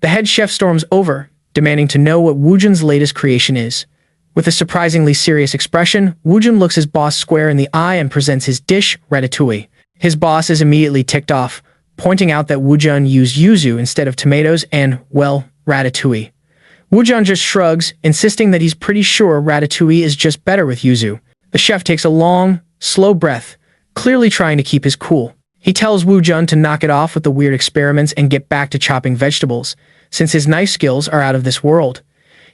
The head chef storms over, demanding to know what Wujun's latest creation is. With a surprisingly serious expression, Wujun looks his boss square in the eye and presents his dish, ratatouille. His boss is immediately ticked off, pointing out that Wujun used yuzu instead of tomatoes and, well, ratatouille. Wujun just shrugs, insisting that he's pretty sure ratatouille is just better with yuzu. The chef takes a long, slow breath, clearly trying to keep his cool. He tells Wujun to knock it off with the weird experiments and get back to chopping vegetables, since his knife skills are out of this world.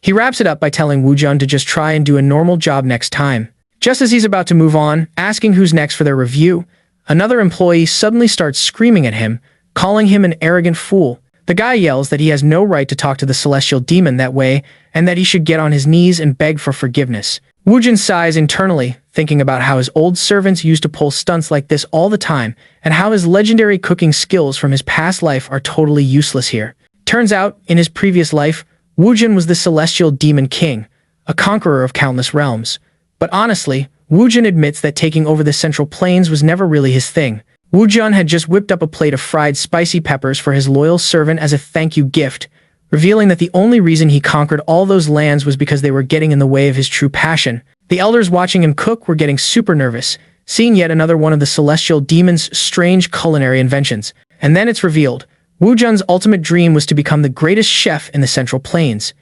He wraps it up by telling Wujun to just try and do a normal job next time. Just as he's about to move on, asking who's next for their review, another employee suddenly starts screaming at him, calling him an arrogant fool. The guy yells that he has no right to talk to the celestial demon that way and that he should get on his knees and beg for forgiveness. Wujun sighs internally, thinking about how his old servants used to pull stunts like this all the time and how his legendary cooking skills from his past life are totally useless here. Turns out, in his previous life, Wujun was the celestial demon king, a conqueror of countless realms. But honestly, Wujun admits that taking over the Central Plains was never really his thing. Wujun had just whipped up a plate of fried spicy peppers for his loyal servant as a thank you gift, revealing that the only reason he conquered all those lands was because they were getting in the way of his true passion. The elders watching him cook were getting super nervous, seeing yet another one of the celestial demon's strange culinary inventions. And then it's revealed. Wujun's ultimate dream was to become the greatest chef in the Central Plains.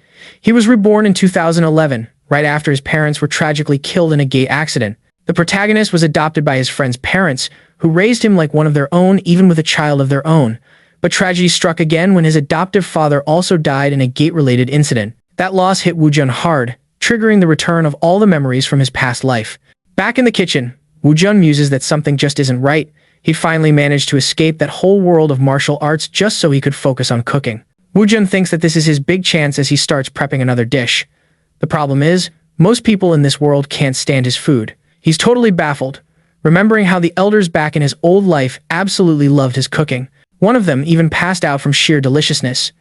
He was reborn in 2011, right after his parents were tragically killed in a gate accident. The protagonist was adopted by his friend's parents, who raised him like one of their own, even with a child of their own. But tragedy struck again when his adoptive father also died in a gate-related incident. That loss hit Wujun hard, triggering the return of all the memories from his past life. Back in the kitchen, Wujun muses that something just isn't right. He finally managed to escape that whole world of martial arts just so he could focus on cooking. Wujun thinks that this is his big chance as he starts prepping another dish. The problem is, most people in this world can't stand his food. He's totally baffled, remembering how the elders back in his old life absolutely loved his cooking. One of them even passed out from sheer deliciousness.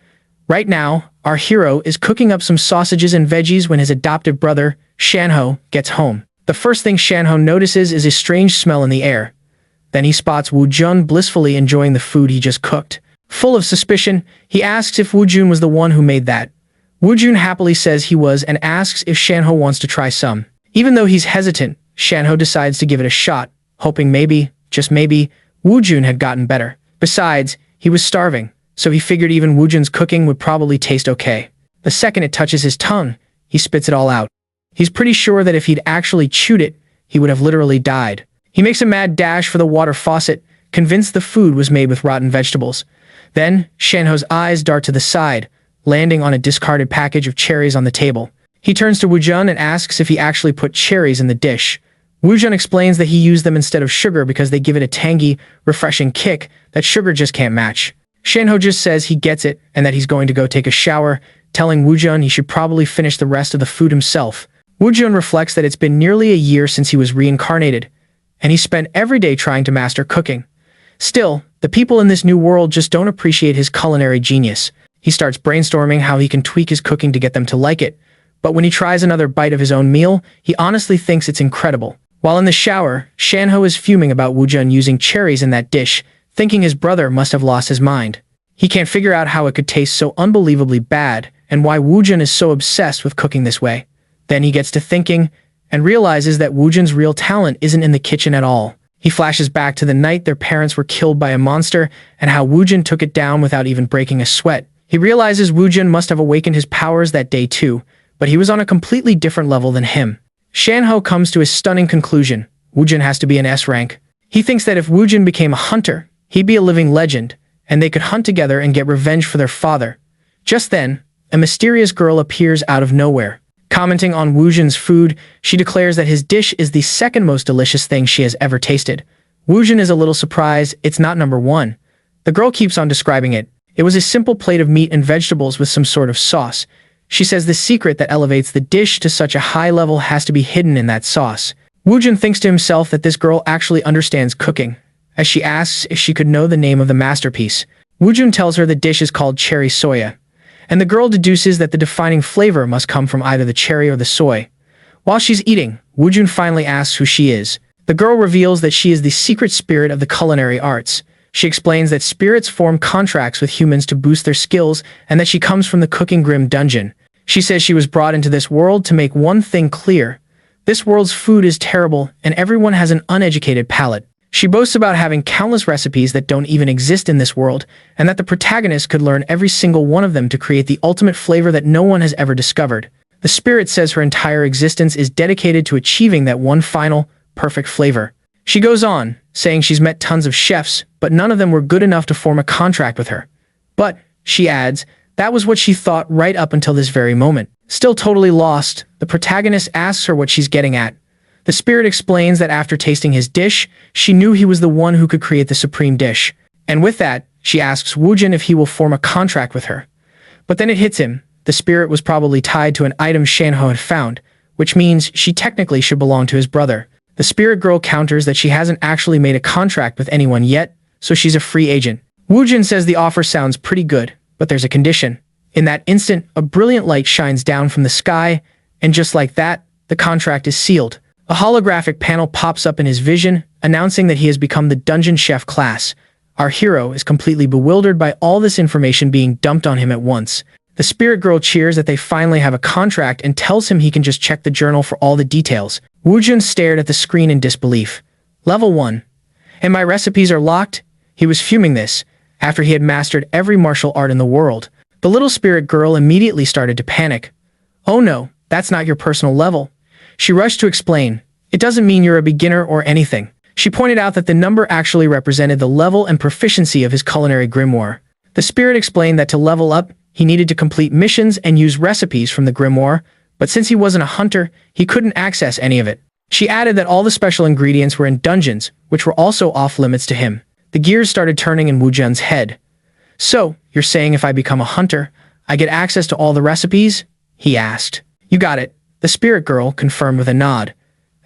Right now, our hero is cooking up some sausages and veggies when his adoptive brother, Shanho, gets home. The first thing Shanho notices is a strange smell in the air. Then he spots Wujun blissfully enjoying the food he just cooked. Full of suspicion, he asks if Wujun was the one who made that. Wujun happily says he was and asks if Shanho wants to try some. Even though he's hesitant, Shanho decides to give it a shot, hoping maybe, just maybe, Wujun had gotten better. Besides, he was starving, so he figured even Wujun's cooking would probably taste okay. The second it touches his tongue, he spits it all out. He's pretty sure that if he'd actually chewed it, he would have literally died. He makes a mad dash for the water faucet, convinced the food was made with rotten vegetables. Then, Shanho's eyes dart to the side, landing on a discarded package of cherries on the table. He turns to Wujun and asks if he actually put cherries in the dish. Wujun explains that he used them instead of sugar because they give it a tangy, refreshing kick that sugar just can't match. Shanho just says he gets it and that he's going to go take a shower, telling Wujun he should probably finish the rest of the food himself. Wujun reflects that it's been nearly a year since he was reincarnated, and he spent every day trying to master cooking. Still, the people in this new world just don't appreciate his culinary genius. He starts brainstorming how he can tweak his cooking to get them to like it, but when he tries another bite of his own meal, he honestly thinks it's incredible. While in the shower, Shanho is fuming about Wujun using cherries in that dish, thinking his brother must have lost his mind. He can't figure out how it could taste so unbelievably bad and why Wujun is so obsessed with cooking this way. Then he gets to thinking and realizes that Wujun's real talent isn't in the kitchen at all. He flashes back to the night their parents were killed by a monster and how Wujun took it down without even breaking a sweat. He realizes Wujun must have awakened his powers that day too, but he was on a completely different level than him. Shanho comes to a stunning conclusion. Wujun has to be an S rank. He thinks that if Wujun became a hunter, he'd be a living legend, and they could hunt together and get revenge for their father. Just then, a mysterious girl appears out of nowhere. Commenting on Wujun's food, she declares that his dish is the second most delicious thing she has ever tasted. Wujun is a little surprised it's not number one. The girl keeps on describing it. It was a simple plate of meat and vegetables with some sort of sauce. She says the secret that elevates the dish to such a high level has to be hidden in that sauce. Wujun thinks to himself that this girl actually understands cooking, as she asks if she could know the name of the masterpiece. Wujun tells her the dish is called cherry soya, and the girl deduces that the defining flavor must come from either the cherry or the soy. While she's eating, Wujun finally asks who she is. The girl reveals that she is the secret spirit of the culinary arts. She explains that spirits form contracts with humans to boost their skills and that she comes from the Cooking Grim dungeon. She says she was brought into this world to make one thing clear. This world's food is terrible and everyone has an uneducated palate. She boasts about having countless recipes that don't even exist in this world, and that the protagonist could learn every single one of them to create the ultimate flavor that no one has ever discovered. The spirit says her entire existence is dedicated to achieving that one final, perfect flavor. She goes on, saying she's met tons of chefs, but none of them were good enough to form a contract with her. But, she adds, that was what she thought right up until this very moment. Still totally lost, the protagonist asks her what she's getting at. The spirit explains that after tasting his dish, she knew he was the one who could create the supreme dish. And with that, she asks Wujun if he will form a contract with her. But then it hits him. The spirit was probably tied to an item Shanho had found, which means she technically should belong to his brother. The spirit girl counters that she hasn't actually made a contract with anyone yet, so she's a free agent. Wujun says the offer sounds pretty good, but there's a condition. In that instant, a brilliant light shines down from the sky, and just like that, the contract is sealed. A holographic panel pops up in his vision, announcing that he has become the dungeon chef class. Our hero is completely bewildered by all this information being dumped on him at once. The spirit girl cheers that they finally have a contract and tells him he can just check the journal for all the details. Wujun stared at the screen in disbelief. Level 1. And my recipes are locked? He was fuming this, after he had mastered every martial art in the world. The little spirit girl immediately started to panic. Oh no, that's not your personal level. She rushed to explain, it doesn't mean you're a beginner or anything. She pointed out that the number actually represented the level and proficiency of his culinary grimoire. The spirit explained that to level up, he needed to complete missions and use recipes from the grimoire, but since he wasn't a hunter, he couldn't access any of it. She added that all the special ingredients were in dungeons, which were also off-limits to him. The gears started turning in Wujun's head. So, you're saying if I become a hunter, I get access to all the recipes? He asked. You got it. The spirit girl confirmed with a nod.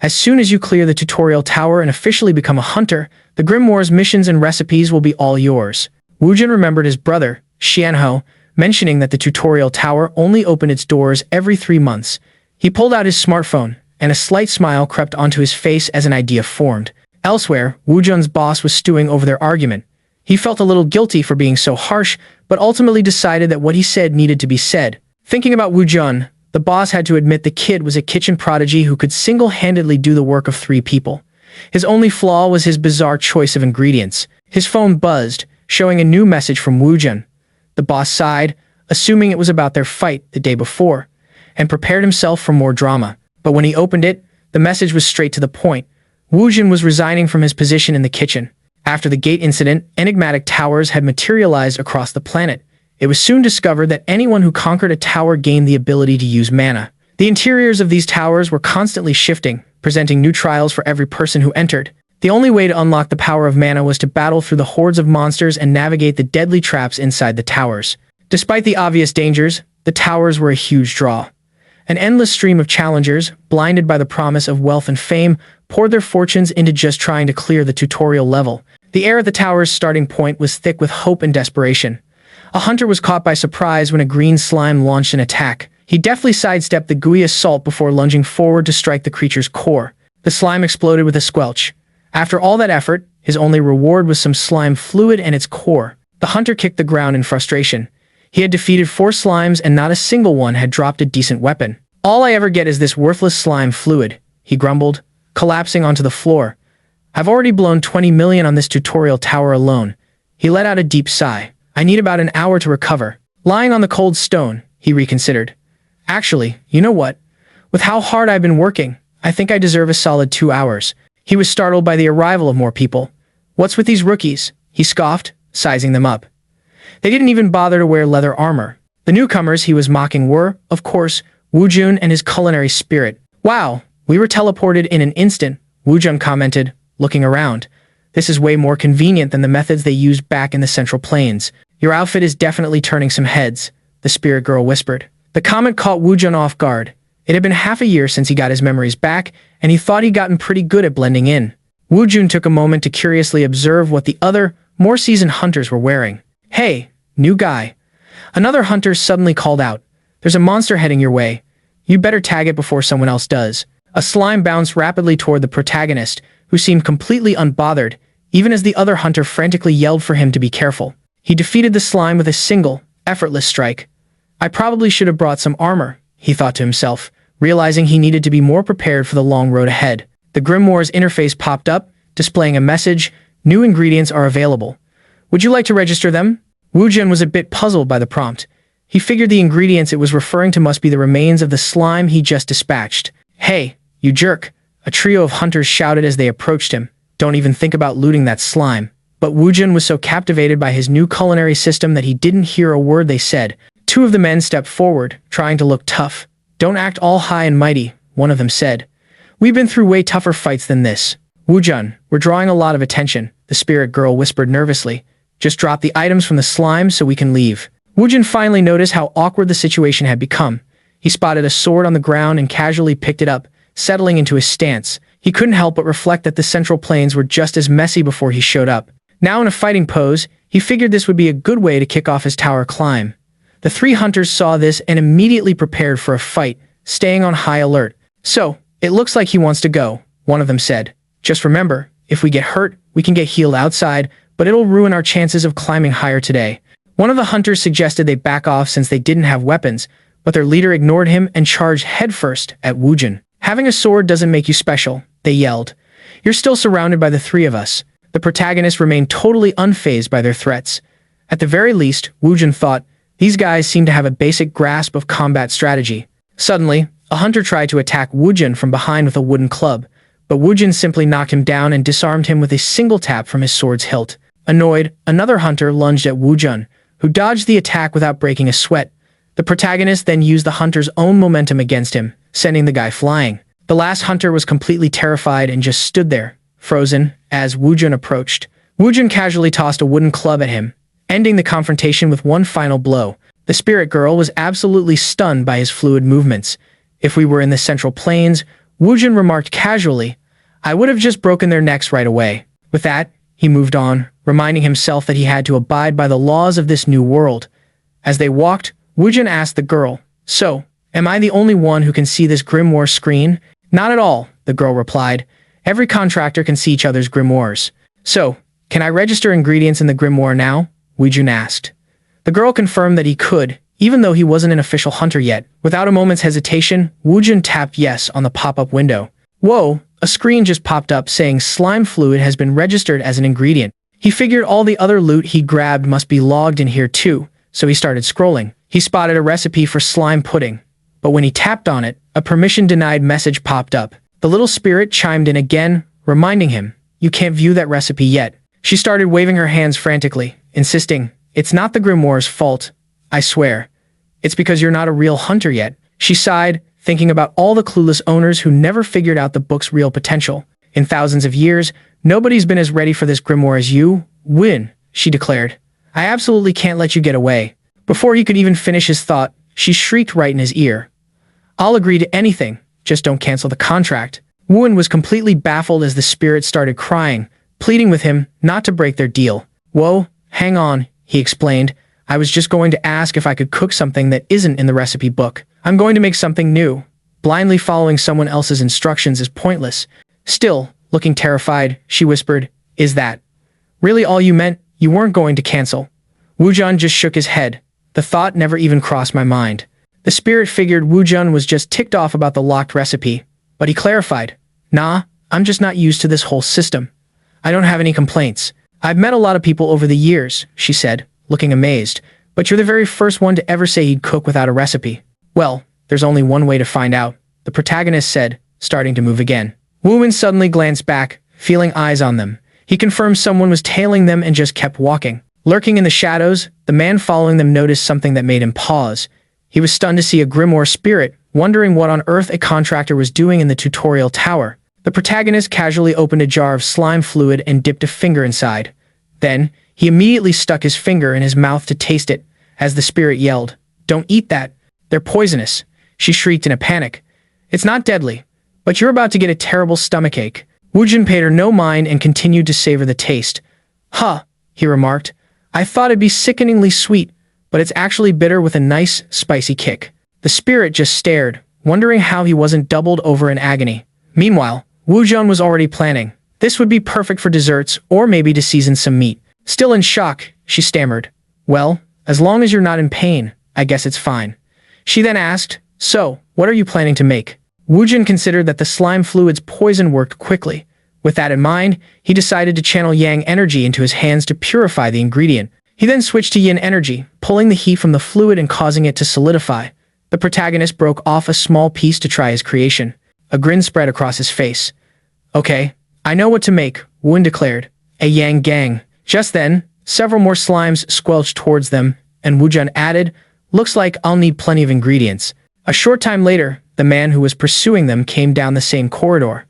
As soon as you clear the tutorial tower and officially become a hunter, the Grimoire's missions and recipes will be all yours. Wujun remembered his brother, Xianhou, mentioning that the tutorial tower only opened its doors every 3 months. He pulled out his smartphone, and a slight smile crept onto his face as an idea formed. Elsewhere, Wujun's boss was stewing over their argument. He felt a little guilty for being so harsh, but ultimately decided that what he said needed to be said. Thinking about Wujun, the boss had to admit the kid was a kitchen prodigy who could single-handedly do the work of 3 people. His only flaw was his bizarre choice of ingredients. His phone buzzed, showing a new message from Wujun. The boss sighed, assuming it was about their fight the day before, and prepared himself for more drama. But when he opened it, the message was straight to the point. Wujun was resigning from his position in the kitchen. After the gate incident, enigmatic towers had materialized across the planet. It was soon discovered that anyone who conquered a tower gained the ability to use mana. The interiors of these towers were constantly shifting, presenting new trials for every person who entered. The only way to unlock the power of mana was to battle through the hordes of monsters and navigate the deadly traps inside the towers. Despite the obvious dangers, the towers were a huge draw. An endless stream of challengers, blinded by the promise of wealth and fame, poured their fortunes into just trying to clear the tutorial level. The air at the tower's starting point was thick with hope and desperation. A hunter was caught by surprise when a green slime launched an attack. He deftly sidestepped the gooey assault before lunging forward to strike the creature's core. The slime exploded with a squelch. After all that effort, his only reward was some slime fluid and its core. The hunter kicked the ground in frustration. He had defeated 4 slimes and not a single one had dropped a decent weapon. All I ever get is this worthless slime fluid, he grumbled, collapsing onto the floor. I've already blown 20 million on this tutorial tower alone. He let out a deep sigh. I need about an hour to recover. Lying on the cold stone, he reconsidered. Actually, you know what? With how hard I've been working, I think I deserve a solid 2 hours. He was startled by the arrival of more people. What's with these rookies? He scoffed, sizing them up. They didn't even bother to wear leather armor. The newcomers he was mocking were, of course, Wujun and his culinary spirit. Wow, we were teleported in an instant, Wujun commented, looking around. This is way more convenient than the methods they used back in the Central Plains. Your outfit is definitely turning some heads, the spirit girl whispered. The comment caught Wujun off guard. It had been half a year since he got his memories back, and he thought he'd gotten pretty good at blending in. Wujun took a moment to curiously observe what the other, more seasoned hunters were wearing. Hey, new guy. Another hunter suddenly called out. There's a monster heading your way. You better tag it before someone else does. A slime bounced rapidly toward the protagonist, who seemed completely unbothered, even as the other hunter frantically yelled for him to be careful. He defeated the slime with a single, effortless strike. I probably should have brought some armor, he thought to himself, realizing he needed to be more prepared for the long road ahead. The Grimoire's interface popped up, displaying a message: "New ingredients are available. Would you like to register them?" Wujun was a bit puzzled by the prompt. He figured the ingredients it was referring to must be the remains of the slime he just dispatched. "Hey, you jerk," a trio of hunters shouted as they approached him. "Don't even think about looting that slime." But Wujun was so captivated by his new culinary system that he didn't hear a word they said. Two of the men stepped forward, trying to look tough. "Don't act all high and mighty," one of them said. "We've been through way tougher fights than this." "Wujun, we're drawing a lot of attention," the spirit girl whispered nervously. "Just drop the items from the slime so we can leave." Wujun finally noticed how awkward the situation had become. He spotted a sword on the ground and casually picked it up, settling into his stance. He couldn't help but reflect that the central plains were just as messy before he showed up. Now in a fighting pose, he figured this would be a good way to kick off his tower climb. The three hunters saw this and immediately prepared for a fight, staying on high alert. "So, it looks like he wants to go," one of them said. "Just remember, if we get hurt, we can get healed outside, but it'll ruin our chances of climbing higher today." One of the hunters suggested they back off since they didn't have weapons, but their leader ignored him and charged headfirst at Wujun. "Having a sword doesn't make you special," they yelled. "You're still surrounded by the three of us." The protagonists remained totally unfazed by their threats. At the very least, Wujun thought, these guys seem to have a basic grasp of combat strategy. Suddenly, a hunter tried to attack Wujun from behind with a wooden club, but Wujun simply knocked him down and disarmed him with a single tap from his sword's hilt. Annoyed, another hunter lunged at Wujun, who dodged the attack without breaking a sweat. The protagonist then used the hunter's own momentum against him, sending the guy flying. The last hunter was completely terrified and just stood there, frozen, as Wujun approached. Wujun casually tossed a wooden club at him, ending the confrontation with one final blow. The spirit girl was absolutely stunned by his fluid movements. "If we were in the central plains," Wujun remarked casually, "I would have just broken their necks right away." With that, he moved on, reminding himself that he had to abide by the laws of this new world. As they walked, Wujun asked the girl, "So, am I the only one who can see this grimoire screen?" "Not at all," the girl replied. "Every contractor can see each other's grimoires." "So, can I register ingredients in the grimoire now?" Wujun asked. The girl confirmed that he could, even though he wasn't an official hunter yet. Without a moment's hesitation, Wujun tapped yes on the pop-up window. Whoa, a screen just popped up saying slime fluid has been registered as an ingredient. He figured all the other loot he grabbed must be logged in here too, so he started scrolling. He spotted a recipe for slime pudding, but when he tapped on it, a permission-denied message popped up. The little spirit chimed in again, reminding him, "You can't view that recipe yet." She started waving her hands frantically, insisting, "It's not the grimoire's fault, I swear. It's because you're not a real hunter yet." She sighed, thinking about all the clueless owners who never figured out the book's real potential. "In thousands of years, nobody's been as ready for this grimoire as you, Win," she declared. "I absolutely can't let you get away." Before he could even finish his thought, she shrieked right in his ear. "I'll agree to anything, just don't cancel the contract." Wujun was completely baffled as the spirit started crying, pleading with him not to break their deal. "Whoa, hang on," he explained. "I was just going to ask if I could cook something that isn't in the recipe book. I'm going to make something new. Blindly following someone else's instructions is pointless." Still, looking terrified, she whispered, "Is that really all you meant? You weren't going to cancel?" Wujun just shook his head. "The thought never even crossed my mind." The spirit figured Wujun was just ticked off about the locked recipe, but he clarified, "Nah, I'm just not used to this whole system. I don't have any complaints. I've met a lot of people over the years," she said, looking amazed, "but you're the very first one to ever say he'd cook without a recipe." "Well, there's only one way to find out," the protagonist said, starting to move again. Wujun suddenly glanced back, feeling eyes on them. He confirmed someone was tailing them and just kept walking. Lurking in the shadows, the man following them noticed something that made him pause. He was stunned to see a grimoire spirit, wondering what on earth a contractor was doing in the tutorial tower. The protagonist casually opened a jar of slime fluid and dipped a finger inside. Then, he immediately stuck his finger in his mouth to taste it, as the spirit yelled, "Don't eat that. They're poisonous." She shrieked in a panic. "It's not deadly, but you're about to get a terrible stomachache." Wujun paid her no mind and continued to savor the taste. "Huh," he remarked. "I thought it'd be sickeningly sweet, but it's actually bitter with a nice, spicy kick." The spirit just stared, wondering how he wasn't doubled over in agony. Meanwhile, Wujun was already planning. This would be perfect for desserts or maybe to season some meat. Still in shock, she stammered. Well, as long as you're not in pain, I guess it's fine. She then asked, so, what are you planning to make? Wujun considered that the slime fluid's poison worked quickly. With that in mind, he decided to channel yang energy into his hands to purify the ingredient. He then switched to yin energy, pulling the heat from the fluid and causing it to solidify. The protagonist broke off a small piece to try his creation. A grin spread across his face. Okay, I know what to make, Wujun declared. A yang gang. Just then, several more slimes squelched towards them, and Wujun added, looks like I'll need plenty of ingredients. A short time later, the man who was pursuing them came down the same corridor.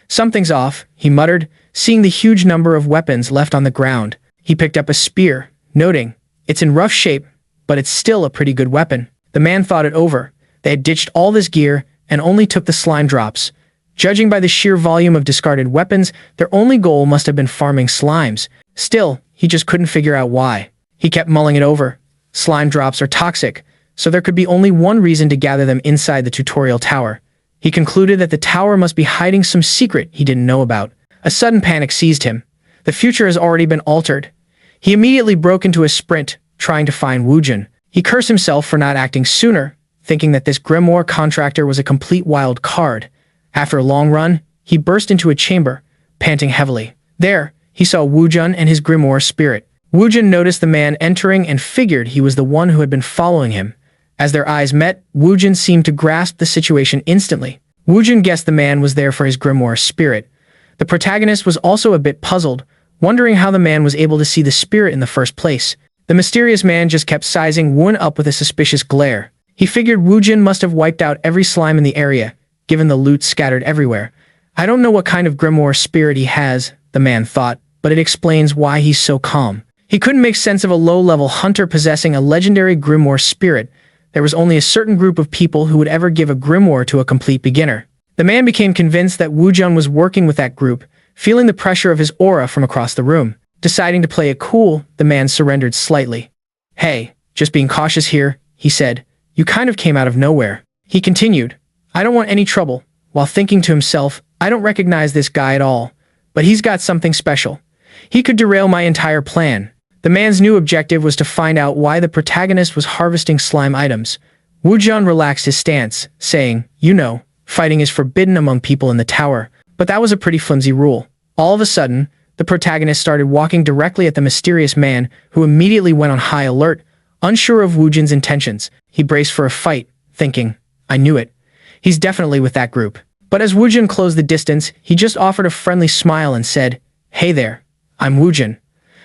Something's off, he muttered, seeing the huge number of weapons left on the ground. He picked up a spear, noting, it's in rough shape, but it's still a pretty good weapon. The man thought it over. They had ditched all this gear and only took the slime drops. Judging by the sheer volume of discarded weapons, their only goal must have been farming slimes. Still, he just couldn't figure out why. He kept mulling it over. Slime drops are toxic, so there could be only one reason to gather them inside the tutorial tower. He concluded that the tower must be hiding some secret he didn't know about. A sudden panic seized him. The future has already been altered. He immediately broke into a sprint, trying to find Wujun. He cursed himself for not acting sooner, thinking that this Grimoire contractor was a complete wild card. After a long run, he burst into a chamber, panting heavily. There, he saw Wujun and his Grimoire spirit. Wujun noticed the man entering and figured he was the one who had been following him. As their eyes met, Wujun seemed to grasp the situation instantly. Wujun guessed the man was there for his Grimoire spirit. The protagonist was also a bit puzzled, wondering how the man was able to see the spirit in the first place. The mysterious man just kept sizing Wujun up with a suspicious glare. He figured Wujun must have wiped out every slime in the area, given the loot scattered everywhere. I don't know what kind of Grimoire spirit he has, the man thought, but it explains why he's so calm. He couldn't make sense of a low-level hunter possessing a legendary Grimoire spirit. There was only a certain group of people who would ever give a Grimoire to a complete beginner. The man became convinced that Wujun was working with that group, feeling the pressure of his aura from across the room. Deciding to play it cool, the man surrendered slightly. Hey, just being cautious here, he said. You kind of came out of nowhere. He continued, I don't want any trouble, while thinking to himself, I don't recognize this guy at all, but he's got something special. He could derail my entire plan. The man's new objective was to find out why the protagonist was harvesting slime items. Wujun relaxed his stance, saying, you know, fighting is forbidden among people in the tower, but that was a pretty flimsy rule. All of a sudden, the protagonist started walking directly at the mysterious man, who immediately went on high alert, unsure of Wujun's intentions. He braced for a fight, thinking, I knew it. He's definitely with that group. But as Wujun closed the distance, he just offered a friendly smile and said, Hey there, I'm Wujun.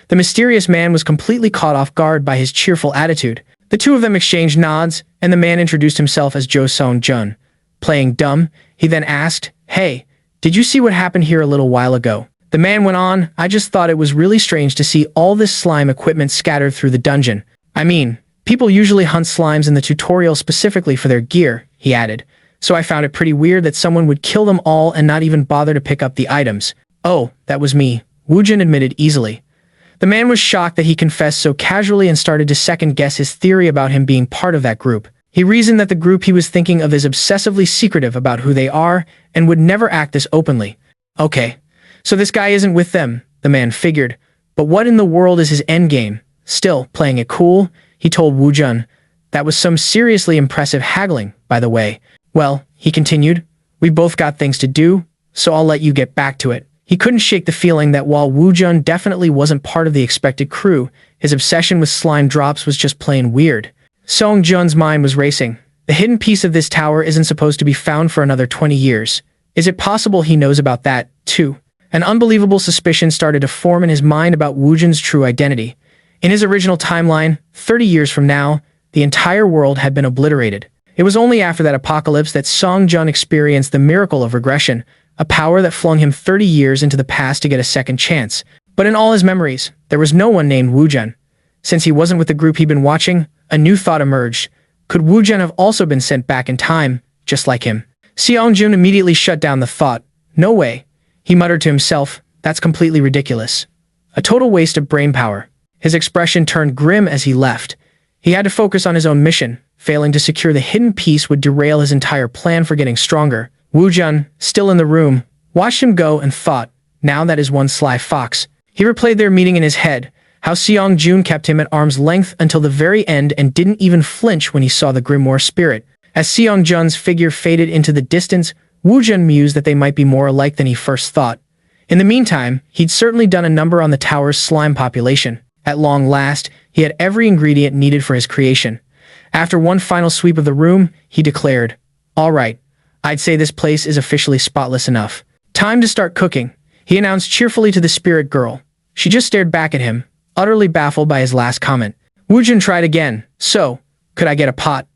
The mysterious man was completely caught off guard by his cheerful attitude. The two of them exchanged nods, and the man introduced himself as Jo Song-jun. Playing dumb, he then asked, Hey, did you see what happened here a little while ago? The man went on, I just thought it was really strange to see all this slime equipment scattered through the dungeon. I mean, people usually hunt slimes in the tutorial specifically for their gear, he added. So I found it pretty weird that someone would kill them all and not even bother to pick up the items. Oh, that was me, Wujun admitted easily. The man was shocked that he confessed so casually and started to second-guess his theory about him being part of that group. He reasoned that the group he was thinking of is obsessively secretive about who they are and would never act this openly. Okay, so this guy isn't with them, the man figured. But what in the world is his endgame? Still, playing it cool, he told Wujun. That was some seriously impressive haggling, by the way. Well, he continued, we both got things to do, so I'll let you get back to it. He couldn't shake the feeling that while Wujun definitely wasn't part of the expected crew, his obsession with slime drops was just plain weird. Song-jun's mind was racing. The hidden piece of this tower isn't supposed to be found for another 20 years. Is it possible he knows about that, too? An unbelievable suspicion started to form in his mind about Wujun's true identity. In his original timeline, 30 years from now, the entire world had been obliterated. It was only after that apocalypse that Song-jun experienced the miracle of regression, a power that flung him 30 years into the past to get a second chance. But in all his memories, there was no one named Wujun. Since he wasn't with the group he'd been watching, a new thought emerged. Could Wujun have also been sent back in time, just like him? Seong-jun immediately shut down the thought. No way. He muttered to himself, that's completely ridiculous. A total waste of brain power. His expression turned grim as he left. He had to focus on his own mission. Failing to secure the hidden piece would derail his entire plan for getting stronger. Wujun, still in the room, watched him go and thought, Now that is one sly fox. He replayed their meeting in his head, how Seong-jun kept him at arm's length until the very end and didn't even flinch when he saw the Grimoire spirit. As Seong-jun's figure faded into the distance, Wujun mused that they might be more alike than he first thought. In the meantime, he'd certainly done a number on the tower's slime population. At long last, he had every ingredient needed for his creation. After one final sweep of the room, he declared, "All right, I'd say this place is officially spotless enough. Time to start cooking," he announced cheerfully to the spirit girl. She just stared back at him, utterly baffled by his last comment. Wujun tried again. "So, could I get a pot?"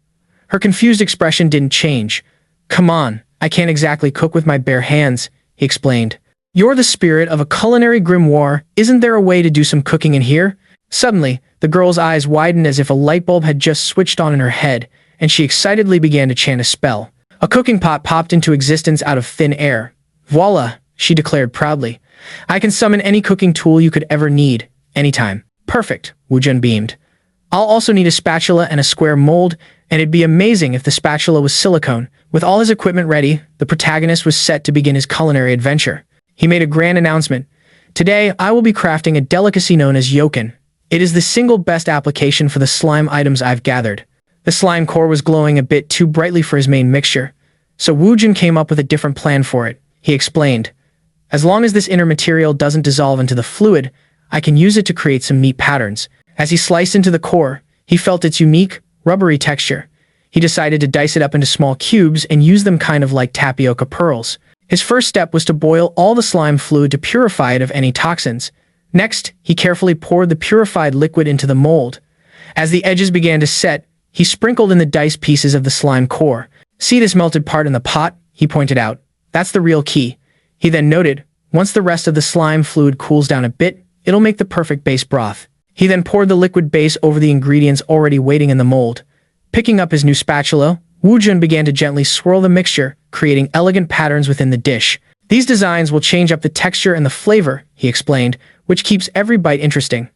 Her confused expression didn't change. "Come on, I can't exactly cook with my bare hands," he explained. "You're the spirit of a culinary grimoire. Isn't there a way to do some cooking in here?" Suddenly, the girl's eyes widened as if a light bulb had just switched on in her head, and she excitedly began to chant a spell. A cooking pot popped into existence out of thin air. "Voila," she declared proudly. "I can summon any cooking tool you could ever need, anytime." "Perfect," Wujun beamed. "I'll also need a spatula and a square mold, and it'd be amazing if the spatula was silicone." With all his equipment ready, the protagonist was set to begin his culinary adventure. He made a grand announcement. "Today, I will be crafting a delicacy known as yoken. It is the single best application for the slime items I've gathered." The slime core was glowing a bit too brightly for his main mixture, so Wujun came up with a different plan for it. He explained, "As long as this inner material doesn't dissolve into the fluid, I can use it to create some neat patterns." As he sliced into the core, he felt its unique, rubbery texture. He decided to dice it up into small cubes and use them kind of like tapioca pearls. His first step was to boil all the slime fluid to purify it of any toxins. Next, he carefully poured the purified liquid into the mold. As the edges began to set, he sprinkled in the diced pieces of the slime core. "See this melted part in the pot?" he pointed out. "That's the real key." He then noted, "Once the rest of the slime fluid cools down a bit, it'll make the perfect base broth." He then poured the liquid base over the ingredients already waiting in the mold. Picking up his new spatula, Wujun began to gently swirl the mixture, creating elegant patterns within the dish. "These designs will change up the texture and the flavor," he explained, "which keeps every bite interesting."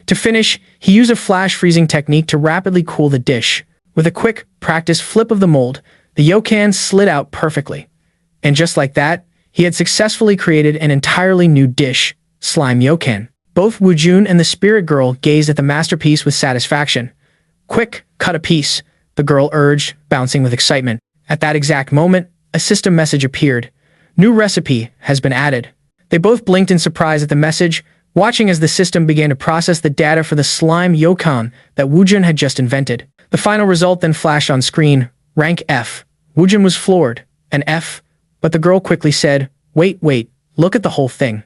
To finish, he used a flash freezing technique to rapidly cool the dish. With a quick, practiced flip of the mold, the yokan slid out perfectly. And just like that, he had successfully created an entirely new dish, slime yokan. Both Wujun and the spirit girl gazed at the masterpiece with satisfaction. "Quick, cut a piece," the girl urged, bouncing with excitement. At that exact moment, a system message appeared. "New recipe has been added." They both blinked in surprise at the message, watching as the system began to process the data for the slime yokan that Wujun had just invented. The final result then flashed on screen, rank F. Wujun was floored. An F? But the girl quickly said, wait, look at the whole thing.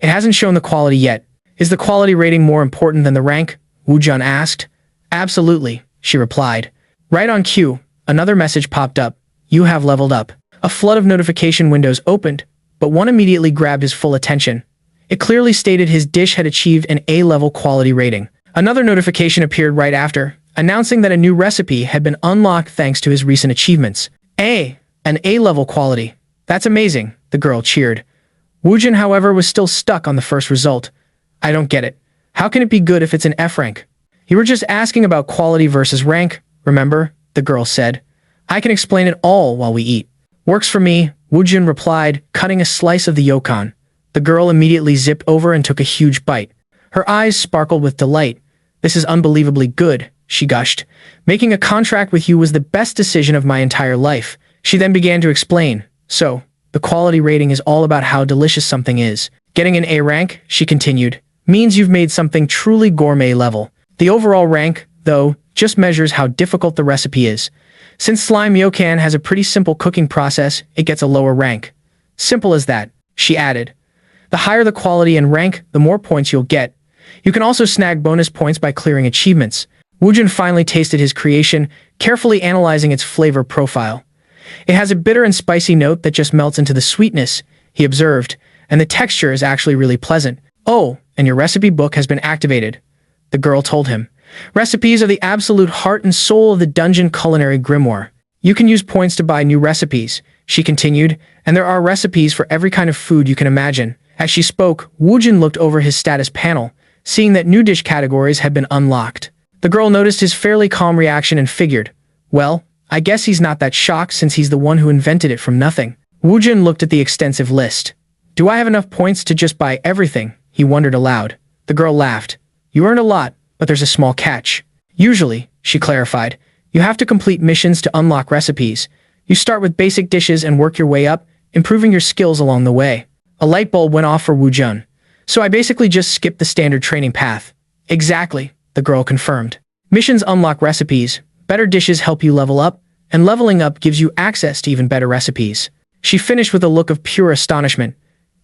It hasn't shown the quality yet. Is the quality rating more important than the rank? Wujun asked. Absolutely, she replied. Right on cue, another message popped up. You have leveled up. A flood of notification windows opened, but one immediately grabbed his full attention. It clearly stated his dish had achieved an A-level quality rating. Another notification appeared right after, announcing that a new recipe had been unlocked thanks to his recent achievements. An A-level quality. That's amazing, the girl cheered. Wujun, however, was still stuck on the first result. I don't get it. How can it be good if it's an F rank? You were just asking about quality versus rank, remember? The girl said. I can explain it all while we eat. Works for me, Wujun replied, cutting a slice of the yokan. The girl immediately zipped over and took a huge bite. Her eyes sparkled with delight. This is unbelievably good, she gushed. Making a contract with you was the best decision of my entire life. She then began to explain. So, the quality rating is all about how delicious something is. Getting an A rank, she continued, means you've made something truly gourmet level. The overall rank, though, just measures how difficult the recipe is. Since slime yokan has a pretty simple cooking process, it gets a lower rank. Simple as that, she added. The higher the quality and rank, the more points you'll get. You can also snag bonus points by clearing achievements. Wujun finally tasted his creation, carefully analyzing its flavor profile. It has a bitter and spicy note that just melts into the sweetness, he observed, and the texture is actually really pleasant. Oh, and your recipe book has been activated, the girl told him. Recipes are the absolute heart and soul of the dungeon culinary grimoire. You can use points to buy new recipes, she continued, and there are recipes for every kind of food you can imagine. As she spoke, Wujun looked over his status panel, seeing that new dish categories had been unlocked. The girl noticed his fairly calm reaction and figured, well, I guess he's not that shocked since he's the one who invented it from nothing. Wujun looked at the extensive list. Do I have enough points to just buy everything? He wondered aloud. The girl laughed. You earned a lot, but there's a small catch. Usually, she clarified, you have to complete missions to unlock recipes. You start with basic dishes and work your way up, improving your skills along the way. A light bulb went off for Wujun. So I basically just skipped the standard training path. Exactly, the girl confirmed. Missions unlock recipes, better dishes help you level up, and leveling up gives you access to even better recipes. She finished with a look of pure astonishment.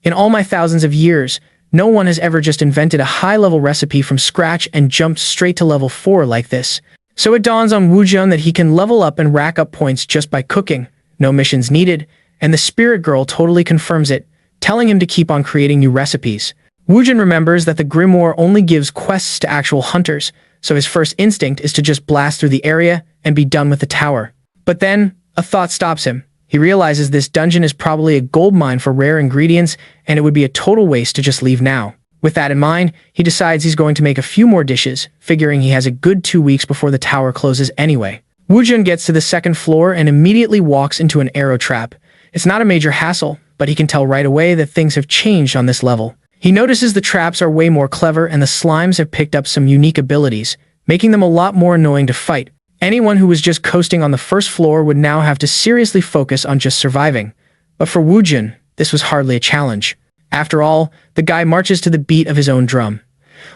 In all my thousands of years, no one has ever just invented a high-level recipe from scratch and jumped straight to level 4 like this. So it dawns on Wujun that he can level up and rack up points just by cooking, no missions needed, and the spirit girl totally confirms it, telling him to keep on creating new recipes. Wujun remembers that the Grimoire only gives quests to actual hunters, so his first instinct is to just blast through the area and be done with the tower. But then, a thought stops him. He realizes this dungeon is probably a goldmine for rare ingredients, and it would be a total waste to just leave now. With that in mind, he decides he's going to make a few more dishes, figuring he has a good 2 weeks before the tower closes anyway. Wujun gets to the second floor and immediately walks into an arrow trap. It's not a major hassle, but he can tell right away that things have changed on this level. He notices the traps are way more clever and the slimes have picked up some unique abilities, making them a lot more annoying to fight. Anyone who was just coasting on the first floor would now have to seriously focus on just surviving. But for Wujun, this was hardly a challenge. After all, the guy marches to the beat of his own drum.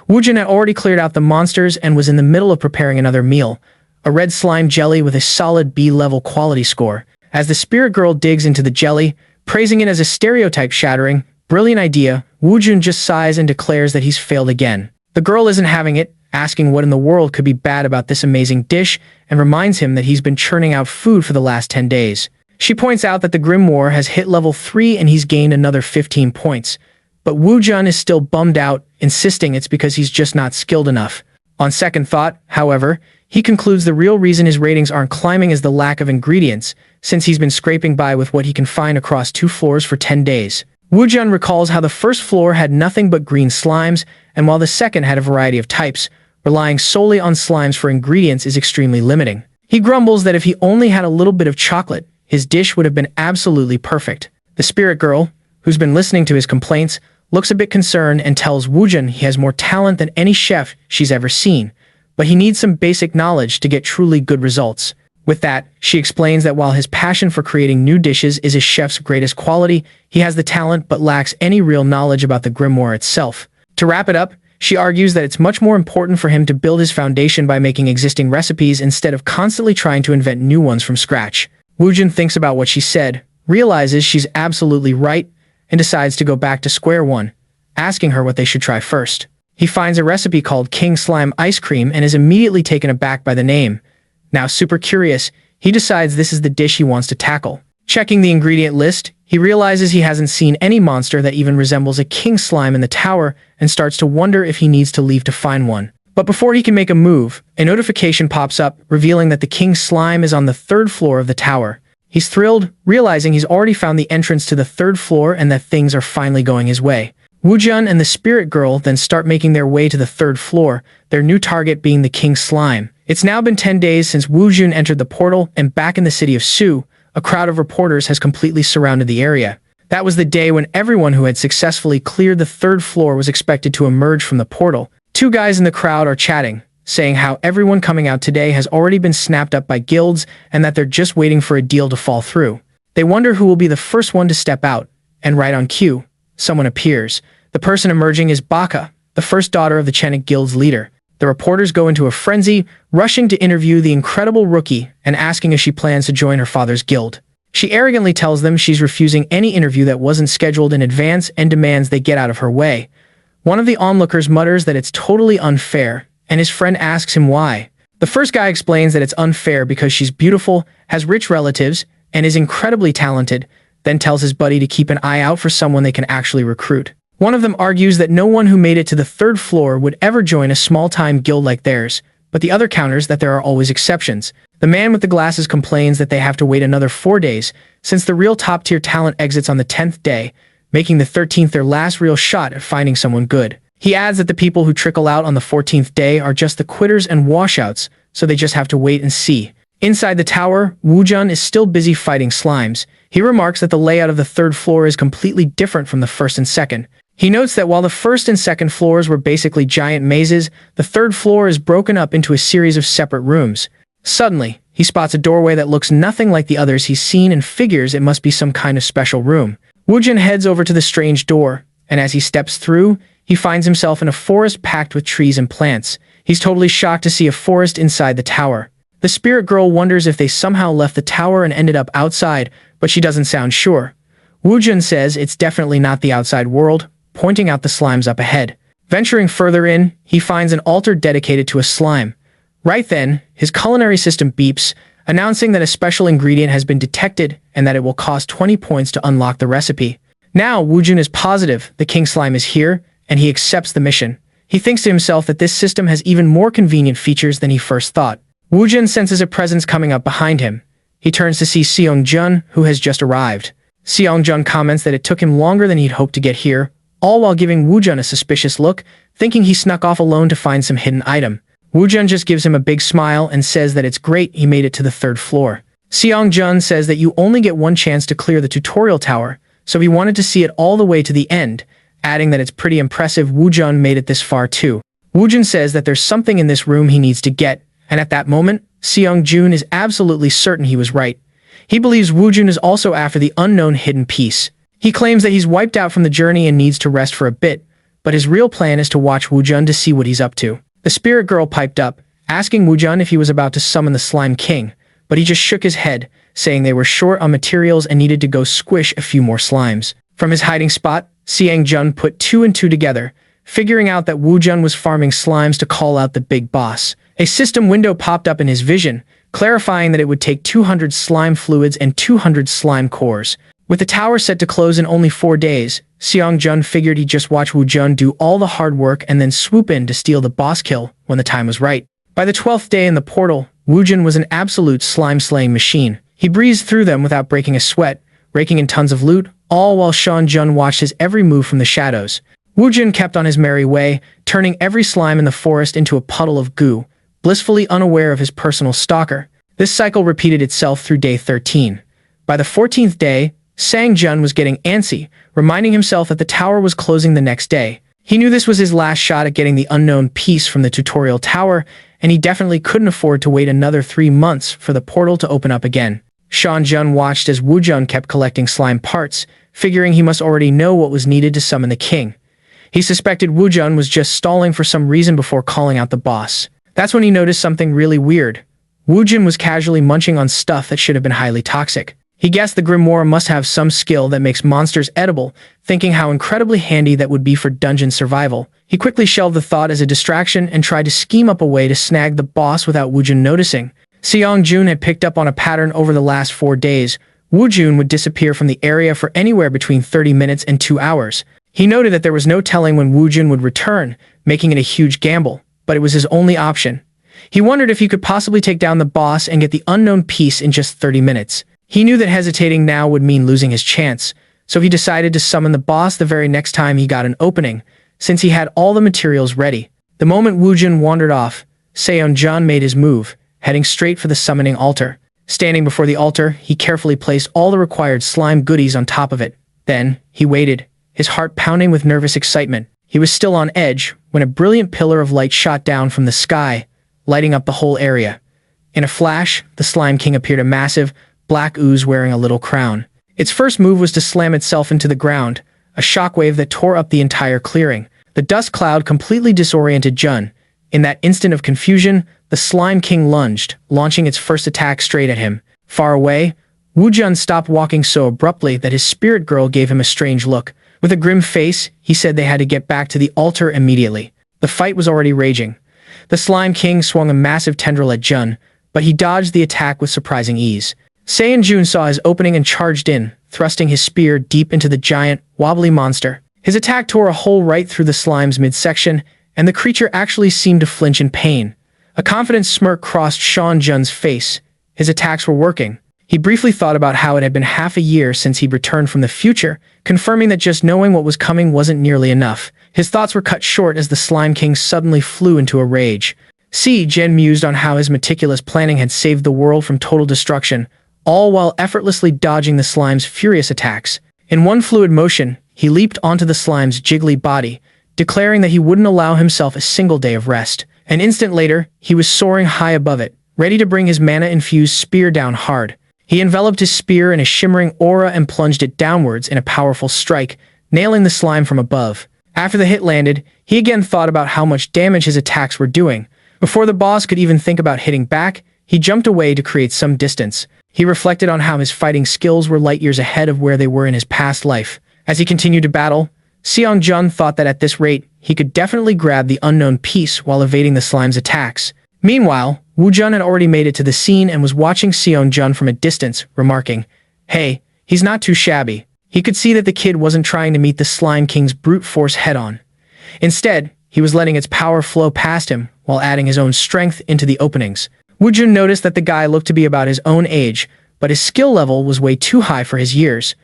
Wujun had already cleared out the monsters and was in the middle of preparing another meal, a red slime jelly with a solid B-level quality score. As the spirit girl digs into the jelly, praising it as a stereotype-shattering, brilliant idea, Wujun just sighs and declares that he's failed again. The girl isn't having it, asking what in the world could be bad about this amazing dish, and reminds him that he's been churning out food for the last 10 days. She points out that the Grimoire has hit level 3 and he's gained another 15 points. But Wujun is still bummed out, insisting it's because he's just not skilled enough. On second thought, however, he concludes the real reason his ratings aren't climbing is the lack of ingredients, since he's been scraping by with what he can find across 2 floors for 10 days. Wujun recalls how the first floor had nothing but green slimes, and while the second had a variety of types, relying solely on slimes for ingredients is extremely limiting. He grumbles that if he only had a little bit of chocolate, his dish would have been absolutely perfect. The spirit girl, who's been listening to his complaints, looks a bit concerned and tells Wujun he has more talent than any chef she's ever seen, but he needs some basic knowledge to get truly good results. With that, she explains that while his passion for creating new dishes is a chef's greatest quality, he has the talent but lacks any real knowledge about the Grimoire itself. To wrap it up, she argues that it's much more important for him to build his foundation by making existing recipes instead of constantly trying to invent new ones from scratch. Wujun thinks about what she said, realizes she's absolutely right, and decides to go back to square one, asking her what they should try first. He finds a recipe called King Slime Ice Cream and is immediately taken aback by the name. Now super curious, he decides this is the dish he wants to tackle. Checking the ingredient list, he realizes he hasn't seen any monster that even resembles a king slime in the tower and starts to wonder if he needs to leave to find one. But before he can make a move, a notification pops up revealing that the king slime is on the 3rd floor of the tower. He's thrilled, realizing he's already found the entrance to the 3rd floor and that things are finally going his way. Wujun and the spirit girl then start making their way to the 3rd floor, their new target being the king slime. It's now been 10 days since Wujun entered the portal, and back in the city of Su, a crowd of reporters has completely surrounded the area. That was the day when everyone who had successfully cleared the 3rd floor was expected to emerge from the portal. 2 guys in the crowd are chatting, saying how everyone coming out today has already been snapped up by guilds and that they're just waiting for a deal to fall through. They wonder who will be the first one to step out, and right on cue, someone appears. The person emerging is Baka, the first daughter of the Chenik Guild's leader. The reporters go into a frenzy, rushing to interview the incredible rookie and asking if she plans to join her father's guild. She arrogantly tells them she's refusing any interview that wasn't scheduled in advance and demands they get out of her way. One of the onlookers mutters that it's totally unfair, and his friend asks him why. The first guy explains that it's unfair because she's beautiful, has rich relatives, and is incredibly talented, then tells his buddy to keep an eye out for someone they can actually recruit. One of them argues that no one who made it to the 3rd floor would ever join a small-time guild like theirs, but the other counters that there are always exceptions. The man with the glasses complains that they have to wait another 4 days, since the real top-tier talent exits on the 10th day, making the 13th their last real shot at finding someone good. He adds that the people who trickle out on the 14th day are just the quitters and washouts, so they just have to wait and see. Inside the tower, Wujun is still busy fighting slimes. He remarks that the layout of the third floor is completely different from the first and second. He notes that while the first and second floors were basically giant mazes, the third floor is broken up into a series of separate rooms. Suddenly, he spots a doorway that looks nothing like the others he's seen and figures it must be some kind of special room. Wujun heads over to the strange door, and as he steps through, he finds himself in a forest packed with trees and plants. He's totally shocked to see a forest inside the tower. The spirit girl wonders if they somehow left the tower and ended up outside, but she doesn't sound sure. Wujun says it's definitely not the outside world, pointing out the slimes up ahead. Venturing further in, he finds an altar dedicated to a slime. Right then, his culinary system beeps, announcing that a special ingredient has been detected and that it will cost 20 points to unlock the recipe. Now, Wujun is positive the king slime is here, and he accepts the mission. He thinks to himself that this system has even more convenient features than he first thought. Wujun senses a presence coming up behind him. He turns to see Seong-jun, who has just arrived. Seong-jun comments that it took him longer than he'd hoped to get here, all while giving Wujun a suspicious look, thinking he snuck off alone to find some hidden item. Wujun just gives him a big smile and says that it's great he made it to the third floor. Seong-jun says that you only get one chance to clear the tutorial tower, so he wanted to see it all the way to the end, adding that it's pretty impressive Wujun made it this far too. Wujun says that there's something in this room he needs to get, and at that moment, Seong-jun is absolutely certain he was right. He believes Wujun is also after the unknown hidden piece. He claims that he's wiped out from the journey and needs to rest for a bit, but his real plan is to watch Wujun to see what he's up to. The spirit girl piped up, asking Wujun if he was about to summon the Slime King, but he just shook his head, saying they were short on materials and needed to go squish a few more slimes. From his hiding spot, Seong-jun put 2 and 2 together, figuring out that Wujun was farming slimes to call out the big boss. A system window popped up in his vision, clarifying that it would take 200 slime fluids and 200 slime cores. With the tower set to close in only 4 days, Seong-jun figured he'd just watch Wujun do all the hard work and then swoop in to steal the boss kill when the time was right. By the 12th day in the portal, Wujun was an absolute slime-slaying machine. He breezed through them without breaking a sweat, raking in tons of loot, all while Seong-jun watched his every move from the shadows. Wujun kept on his merry way, turning every slime in the forest into a puddle of goo, blissfully unaware of his personal stalker. This cycle repeated itself through day 13. By the 14th day, Sang-jun was getting antsy, reminding himself that the tower was closing the next day. He knew this was his last shot at getting the unknown piece from the tutorial tower, and he definitely couldn't afford to wait another 3 months for the portal to open up again. Seong-jun watched as Wujun kept collecting slime parts, figuring he must already know what was needed to summon the king. He suspected Wujun was just stalling for some reason before calling out the boss. That's when he noticed something really weird. Wujun was casually munching on stuff that should have been highly toxic. He guessed the Grimoire must have some skill that makes monsters edible, thinking how incredibly handy that would be for dungeon survival. He quickly shelved the thought as a distraction and tried to scheme up a way to snag the boss without Wujun noticing. Seong-jun had picked up on a pattern over the last 4 days. Wujun would disappear from the area for anywhere between 30 minutes and 2 hours. He noted that there was no telling when Wujun would return, making it a huge gamble, but it was his only option. He wondered if he could possibly take down the boss and get the unknown piece in just 30 minutes. He knew that hesitating now would mean losing his chance, so he decided to summon the boss the very next time he got an opening, since he had all the materials ready. The moment Wujun wandered off, Seong-jun made his move, heading straight for the summoning altar. Standing before the altar, he carefully placed all the required slime goodies on top of it. Then, he waited, his heart pounding with nervous excitement. He was still on edge when a brilliant pillar of light shot down from the sky, lighting up the whole area. In a flash, the Slime King appeared a massive, black ooze wearing a little crown. Its first move was to slam itself into the ground, a shockwave that tore up the entire clearing. The dust cloud completely disoriented Jun. In that instant of confusion, the Slime King lunged, launching its first attack straight at him. Far away, Wujun stopped walking so abruptly that his spirit girl gave him a strange look. With a grim face, he said they had to get back to the altar immediately. The fight was already raging. The Slime King swung a massive tendril at Jun, but he dodged the attack with surprising ease. Seong-jun saw his opening and charged in, thrusting his spear deep into the giant, wobbly monster. His attack tore a hole right through the slime's midsection, and the creature actually seemed to flinch in pain. A confident smirk crossed Seong-jun's face. His attacks were working. He briefly thought about how it had been half a year since he'd returned from the future, confirming that just knowing what was coming wasn't nearly enough. His thoughts were cut short as the Slime King suddenly flew into a rage. Jen mused on how his meticulous planning had saved the world from total destruction, all while effortlessly dodging the slime's furious attacks. In one fluid motion, he leaped onto the slime's jiggly body, declaring that he wouldn't allow himself a single day of rest. An instant later, he was soaring high above it, ready to bring his mana-infused spear down hard. He enveloped his spear in a shimmering aura and plunged it downwards in a powerful strike, nailing the slime from above. After the hit landed, he again thought about how much damage his attacks were doing. Before the boss could even think about hitting back, he jumped away to create some distance. He reflected on how his fighting skills were light years ahead of where they were in his past life. As he continued to battle, Seong-jun thought that at this rate, he could definitely grab the unknown piece while evading the slime's attacks. Meanwhile, Wujun had already made it to the scene and was watching Seong-jun from a distance, remarking, "Hey, he's not too shabby." He could see that the kid wasn't trying to meet the Slime King's brute force head-on. Instead, he was letting its power flow past him while adding his own strength into the openings. Wujun noticed that the guy looked to be about his own age, but his skill level was way too high for his years.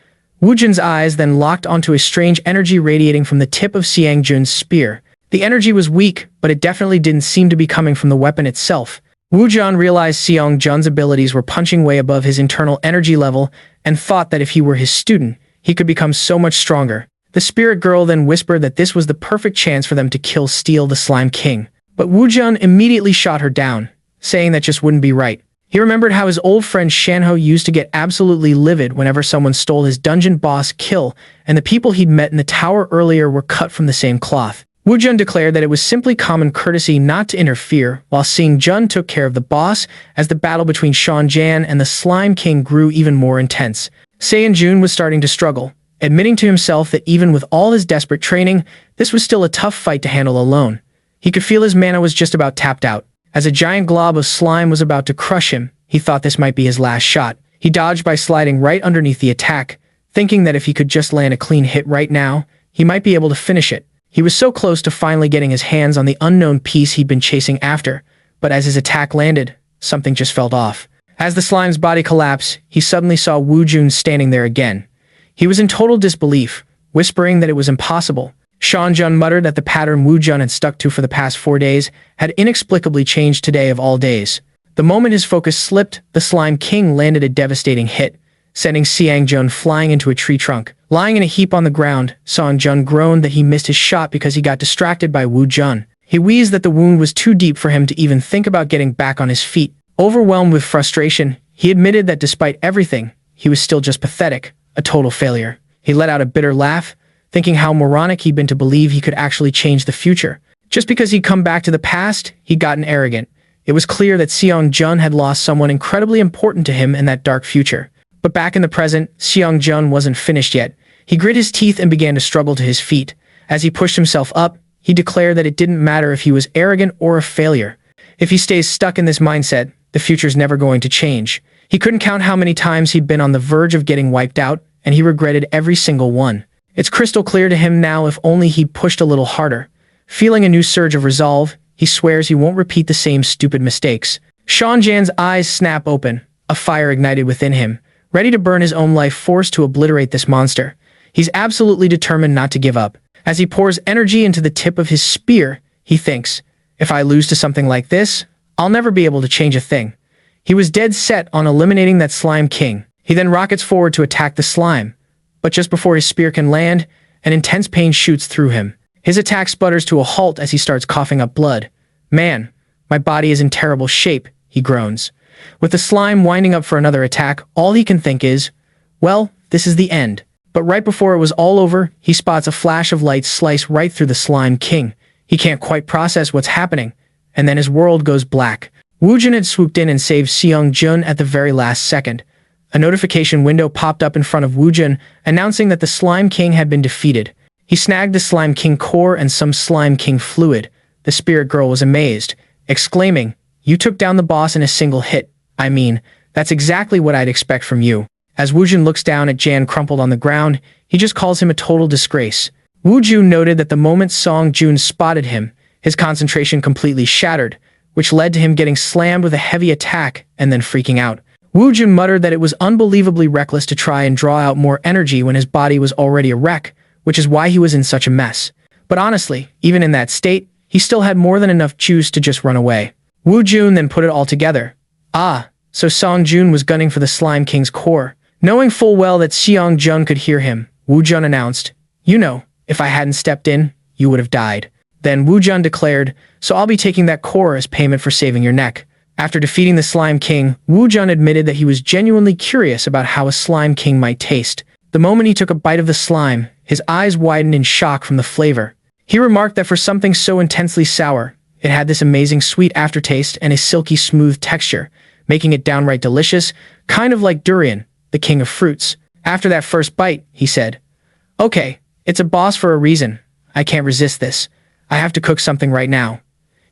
Wujun's eyes then locked onto a strange energy radiating from the tip of Seong-jun's spear. The energy was weak, but it definitely didn't seem to be coming from the weapon itself. Wujun realized Seong-jun's abilities were punching way above his internal energy level and thought that if he were his student, he could become so much stronger. The spirit girl then whispered that this was the perfect chance for them to steal the Slime King. But Wujun immediately shot her down, saying that just wouldn't be right. He remembered how his old friend Shanho used to get absolutely livid whenever someone stole his dungeon boss kill, and the people he'd met in the tower earlier were cut from the same cloth. Wujun declared that it was simply common courtesy not to interfere, while Seong-jun took care of the boss as the battle between Seong-jan and the Slime King grew even more intense. Seong-jun was starting to struggle, admitting to himself that even with all his desperate training, this was still a tough fight to handle alone. He could feel his mana was just about tapped out. As a giant glob of slime was about to crush him, he thought this might be his last shot. He dodged by sliding right underneath the attack, thinking that if he could just land a clean hit right now, he might be able to finish it. He was so close to finally getting his hands on the unknown piece he'd been chasing after, but as his attack landed, something just felt off. As the slime's body collapsed, he suddenly saw Wujun standing there again. He was in total disbelief, whispering that it was impossible. Seong-jun muttered that the pattern Wujun had stuck to for the past 4 days had inexplicably changed today of all days. The moment his focus slipped, the Slime King landed a devastating hit, sending Seong-jun flying into a tree trunk. Lying in a heap on the ground, Seong-jun groaned that he missed his shot because he got distracted by Wujun. He wheezed that the wound was too deep for him to even think about getting back on his feet. Overwhelmed with frustration, he admitted that despite everything, he was still just pathetic, a total failure. He let out a bitter laugh, thinking how moronic he'd been to believe he could actually change the future. Just because he'd come back to the past, he'd gotten arrogant. It was clear that Seong-jun had lost someone incredibly important to him in that dark future. But back in the present, Seong-jun wasn't finished yet. He grit his teeth and began to struggle to his feet. As he pushed himself up, he declared that it didn't matter if he was arrogant or a failure. If he stays stuck in this mindset, the future's never going to change. He couldn't count how many times he'd been on the verge of getting wiped out, and he regretted every single one. It's crystal clear to him now if only he'd pushed a little harder. Feeling a new surge of resolve, he swears he won't repeat the same stupid mistakes. Seong-jan's eyes snap open, a fire ignited within him, ready to burn his own life force to obliterate this monster. He's absolutely determined not to give up. As he pours energy into the tip of his spear, he thinks, if I lose to something like this, I'll never be able to change a thing. He was dead set on eliminating that Slime King. He then rockets forward to attack the slime. But just before his spear can land, an intense pain shoots through him. His attack sputters to a halt as he starts coughing up blood. Man, my body is in terrible shape, he groans. With the slime winding up for another attack, all he can think is, well, this is the end. But right before it was all over, he spots a flash of light slice right through the Slime King. He can't quite process what's happening, and then his world goes black. Wujun had swooped in and saved Seong-jun at the very last second. A notification window popped up in front of Wujun, announcing that the Slime King had been defeated. He snagged the Slime King core and some Slime King fluid. The spirit girl was amazed, exclaiming, "You took down the boss in a single hit. I mean, that's exactly what I'd expect from you." As Wujun looks down at Jan crumpled on the ground, he just calls him a total disgrace. Wujun noted that the moment Seong-jun spotted him, his concentration completely shattered, which led to him getting slammed with a heavy attack and then freaking out. Wujun muttered that it was unbelievably reckless to try and draw out more energy when his body was already a wreck, which is why he was in such a mess. But honestly, even in that state, he still had more than enough juice to just run away. Wujun then put it all together. Ah, so Song-jun was gunning for the Slime King's core. Knowing full well that Seong-jun could hear him, Wujun announced, "You know, if I hadn't stepped in, you would have died." Then Wujun declared, "So I'll be taking that core as payment for saving your neck." After defeating the Slime King, Wujun admitted that he was genuinely curious about how a Slime King might taste. The moment he took a bite of the slime, his eyes widened in shock from the flavor. He remarked that for something so intensely sour, it had this amazing sweet aftertaste and a silky smooth texture, making it downright delicious, kind of like durian, the king of fruits. After that first bite, he said, "Okay, it's a boss for a reason. I can't resist this. I have to cook something right now."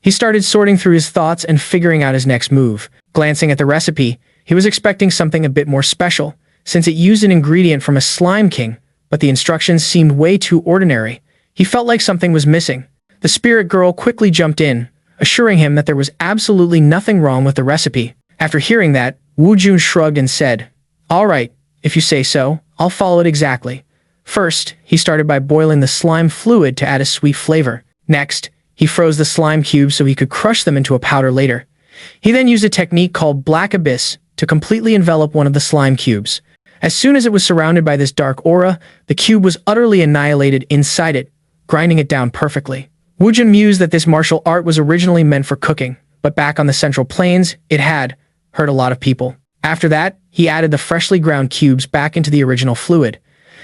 He started sorting through his thoughts and figuring out his next move. Glancing at the recipe, he was expecting something a bit more special, since it used an ingredient from a Slime King, but the instructions seemed way too ordinary. He felt like something was missing. The spirit girl quickly jumped in, assuring him that there was absolutely nothing wrong with the recipe. After hearing that, Wujun shrugged and said, "All right, if you say so, I'll follow it exactly." First, he started by boiling the slime fluid to add a sweet flavor. Next, he froze the slime cubes so he could crush them into a powder later. He then used a technique called Black Abyss to completely envelop one of the slime cubes. As soon as it was surrounded by this dark aura, the cube was utterly annihilated inside it, grinding it down perfectly. Wujun mused that this martial art was originally meant for cooking, but back on the Central Plains, it had hurt a lot of people. After that, he added the freshly ground cubes back into the original fluid.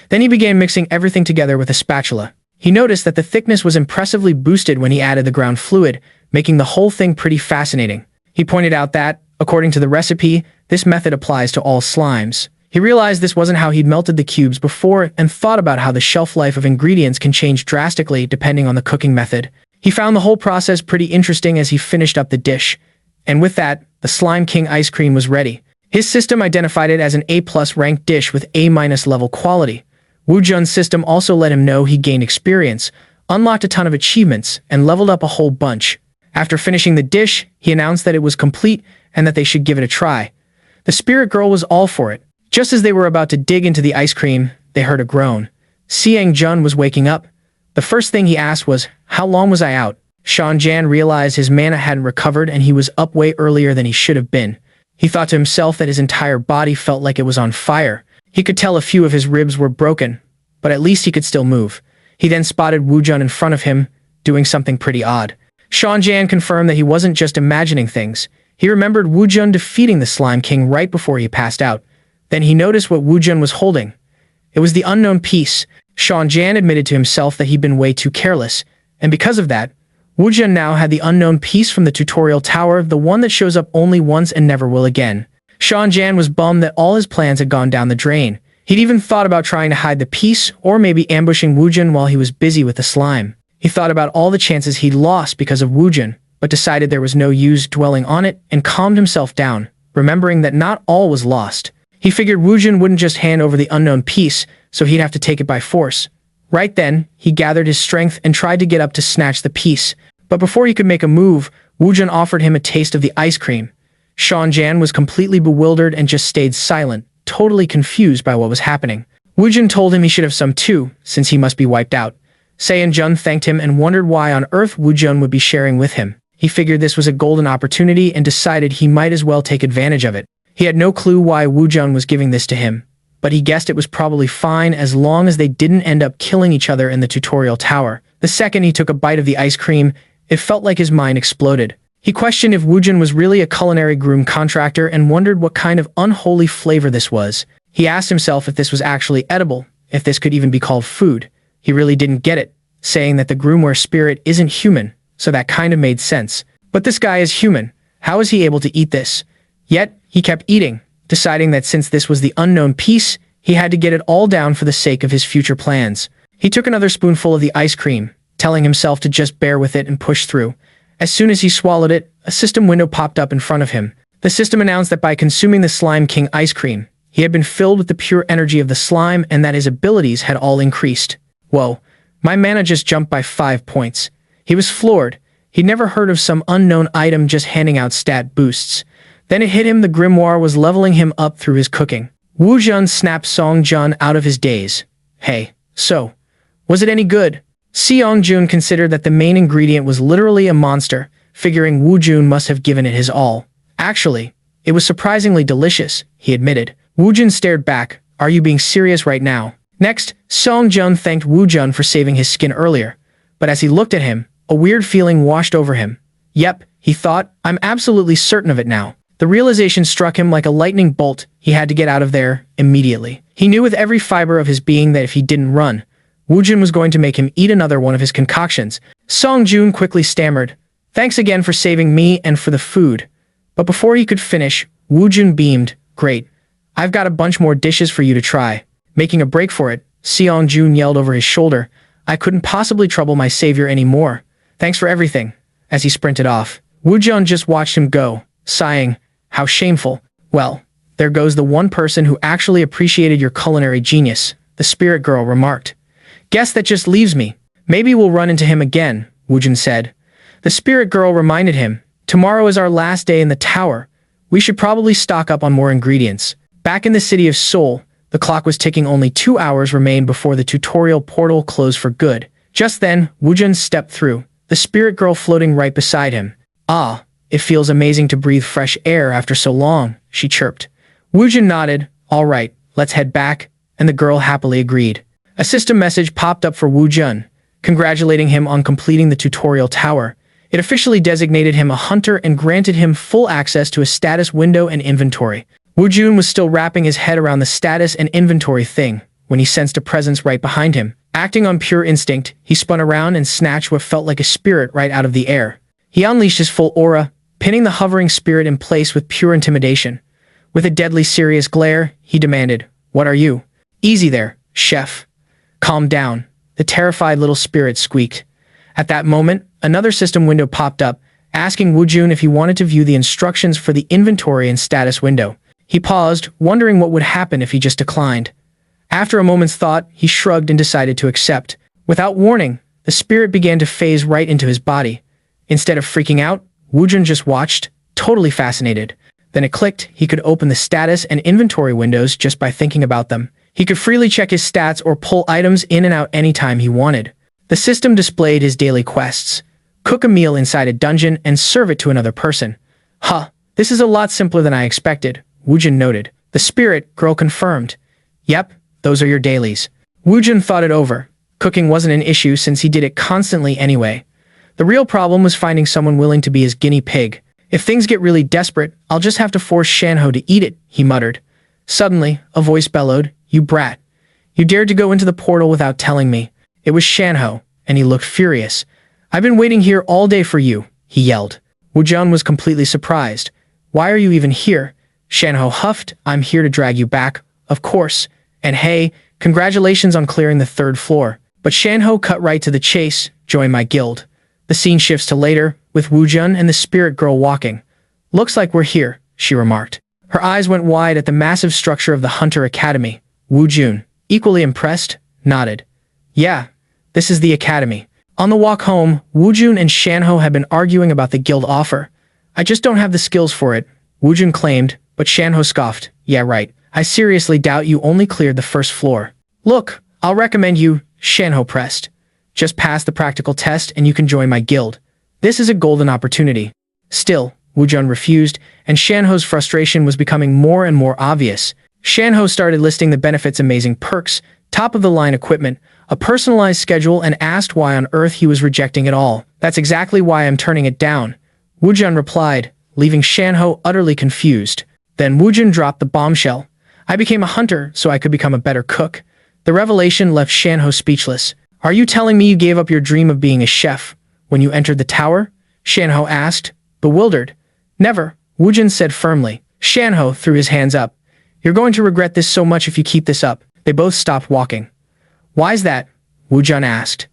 Then he began mixing everything together with a spatula. He noticed that the thickness was impressively boosted when he added the ground fluid, making the whole thing pretty fascinating. He pointed out that, according to the recipe, this method applies to all slimes. He realized this wasn't how he'd melted the cubes before and thought about how the shelf life of ingredients can change drastically depending on the cooking method. He found the whole process pretty interesting as he finished up the dish. And with that, the Slime King ice cream was ready. His system identified it as an A+ ranked dish with A- level quality. Wujun's system also let him know he gained experience, unlocked a ton of achievements, and leveled up a whole bunch. After finishing the dish, he announced that it was complete and that they should give it a try. The spirit girl was all for it. Just as they were about to dig into the ice cream, they heard a groan. Seong-jun was waking up. The first thing he asked was, "How long was I out?" Seong-jan realized his mana hadn't recovered and he was up way earlier than he should have been. He thought to himself that his entire body felt like it was on fire. He could tell a few of his ribs were broken, but at least he could still move. He then spotted Wujun in front of him, doing something pretty odd. Seong-jan confirmed that he wasn't just imagining things. He remembered Wujun defeating the Slime King right before he passed out. Then he noticed what Wujun was holding. It was the unknown piece. Seong-jan admitted to himself that he'd been way too careless, and because of that, Wujun now had the unknown piece from the tutorial tower, the one that shows up only once and never will again. Seong-jan was bummed that all his plans had gone down the drain. He'd even thought about trying to hide the piece, or maybe ambushing Wujun while he was busy with the slime. He thought about all the chances he'd lost because of Wujun, but decided there was no use dwelling on it and calmed himself down, remembering that not all was lost. He figured Wujun wouldn't just hand over the unknown piece, so he'd have to take it by force. Right then, he gathered his strength and tried to get up to snatch the piece. But before he could make a move, Wujun offered him a taste of the ice cream. Seong-jan was completely bewildered and just stayed silent, totally confused by what was happening. Wujun told him he should have some too, since he must be wiped out. Seong-jun thanked him and wondered why on earth Wujun would be sharing with him. He figured this was a golden opportunity and decided he might as well take advantage of it. He had no clue why Wujun was giving this to him, but he guessed it was probably fine as long as they didn't end up killing each other in the tutorial tower. The second he took a bite of the ice cream, it felt like his mind exploded. He questioned if Wujun was really a culinary groom contractor and wondered what kind of unholy flavor this was. He asked himself if this was actually edible, if this could even be called food. He really didn't get it, saying that the Grimoire spirit isn't human, so that kind of made sense. But this guy is human. How is he able to eat this? Yet, he kept eating, deciding that since this was the unknown piece, he had to get it all down for the sake of his future plans. He took another spoonful of the ice cream, telling himself to just bear with it and push through. As soon as he swallowed it, a system window popped up in front of him. The system announced that by consuming the Slime King ice cream, he had been filled with the pure energy of the slime and that his abilities had all increased. Whoa, my mana just jumped by 5 points. He was floored. He'd never heard of some unknown item just handing out stat boosts. Then it hit him the Grimoire was leveling him up through his cooking. Wujun snapped Seong-jun out of his daze. Hey, so, was it any good? Seong-jun considered that the main ingredient was literally a monster, figuring Wujun must have given it his all. Actually, It was surprisingly delicious, he admitted. Wujun stared back. Are you being serious right now? Next, Song-jun thanked Wujun for saving his skin earlier. But as he looked at him, a weird feeling washed over him. Yep, he thought, I'm absolutely certain of it now. The realization struck him like a lightning bolt. He had to get out of there immediately. He knew with every fiber of his being that if he didn't run, Wujun was going to make him eat another one of his concoctions. Song-jun quickly stammered, thanks again for saving me and for the food. But before he could finish, Wujun beamed, great. I've got a bunch more dishes for you to try. Making a break for it, Seong-jun yelled over his shoulder, I couldn't possibly trouble my savior anymore. Thanks for everything. As he sprinted off, Wujun just watched him go, sighing, how shameful. Well, there goes the one person who actually appreciated your culinary genius, the spirit girl remarked. Guess that just leaves me. Maybe we'll run into him again, Wujun said. The spirit girl reminded him, tomorrow is our last day in the tower. We should probably stock up on more ingredients. Back in the city of Seoul, the clock was ticking. Only 2 hours remained before the tutorial portal closed for good. Just then, Wujun stepped through, the spirit girl floating right beside him. Ah, it feels amazing to breathe fresh air after so long, she chirped. Wujun nodded, all right, let's head back, and the girl happily agreed. A system message popped up for Wujun, congratulating him on completing the tutorial tower. It officially designated him a hunter and granted him full access to a status window and inventory. Wujun was still wrapping his head around the status and inventory thing when he sensed a presence right behind him. Acting on pure instinct, he spun around and snatched what felt like a spirit right out of the air. He unleashed his full aura, pinning the hovering spirit in place with pure intimidation. With a deadly serious glare, he demanded, what are you? Easy there, chef. Calm down, the terrified little spirit squeaked. At that moment, another system window popped up, asking Wujun if he wanted to view the instructions for the inventory and status window. He paused, wondering what would happen if he just declined. After a moment's thought, he shrugged and decided to accept. Without warning, the spirit began to phase right into his body. Instead of freaking out, Wujun just watched, totally fascinated. Then it clicked, he could open the status and inventory windows just by thinking about them. He could freely check his stats or pull items in and out anytime he wanted. The system displayed his daily quests. Cook a meal inside a dungeon and serve it to another person. Huh, this is a lot simpler than I expected, Wujun noted. The spirit girl confirmed. Yep, those are your dailies. Wujun thought it over. Cooking wasn't an issue since he did it constantly anyway. The real problem was finding someone willing to be his guinea pig. If things get really desperate, I'll just have to force Shanho to eat it, he muttered. Suddenly, a voice bellowed, you brat. You dared to go into the portal without telling me. It was Shanho, and he looked furious. I've been waiting here all day for you, he yelled. Wujun was completely surprised. Why are you even here? Shanho huffed, I'm here to drag you back, of course. And hey, congratulations on clearing the 3rd floor. But Shanho cut right to the chase, join my guild. The scene shifts to later, with Wujun and the spirit girl walking. Looks like we're here, she remarked. Her eyes went wide at the massive structure of the Hunter Academy. Wujun, equally impressed, nodded. Yeah, this is the academy. On the walk home, Wujun and Shanho had been arguing about the guild offer. I just don't have the skills for it, Wujun claimed, but Shanho scoffed. Yeah, right. I seriously doubt you only cleared the 1st floor. Look, I'll recommend you, Shanho pressed. Just pass the practical test and you can join my guild. This is a golden opportunity. Still, Wujun refused, and Shanho's frustration was becoming more and more obvious. Shanho started listing the benefits, amazing perks, top-of-the-line equipment, a personalized schedule, and asked why on earth he was rejecting it all. That's exactly why I'm turning it down, Wujun replied, leaving Shanho utterly confused. Then Wujun dropped the bombshell. I became a hunter so I could become a better cook. The revelation left Shanho speechless. Are you telling me you gave up your dream of being a chef when you entered the tower? Shanho asked, bewildered. Never, Wujun said firmly. Shanho threw his hands up. You're going to regret this so much if you keep this up. They both stopped walking. Why's that? Wujun asked.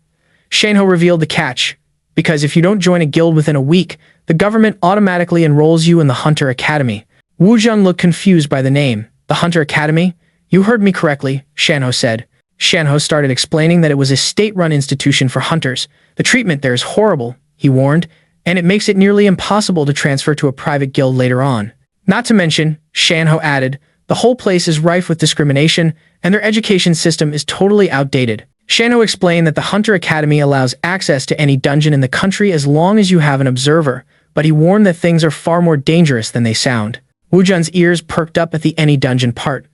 Shanho revealed the catch. Because if you don't join a guild within a week, the government automatically enrolls you in the Hunter Academy. Wujun looked confused by the name. The Hunter Academy? You heard me correctly, Shanho said. Shanho started explaining that it was a state-run institution for hunters. The treatment there is horrible, he warned, and it makes it nearly impossible to transfer to a private guild later on. Not to mention, Shanho added, the whole place is rife with discrimination, and their education system is totally outdated. Shanho explained that the Hunter Academy allows access to any dungeon in the country as long as you have an observer, but he warned that things are far more dangerous than they sound. Wujun's ears perked up at the any dungeon part.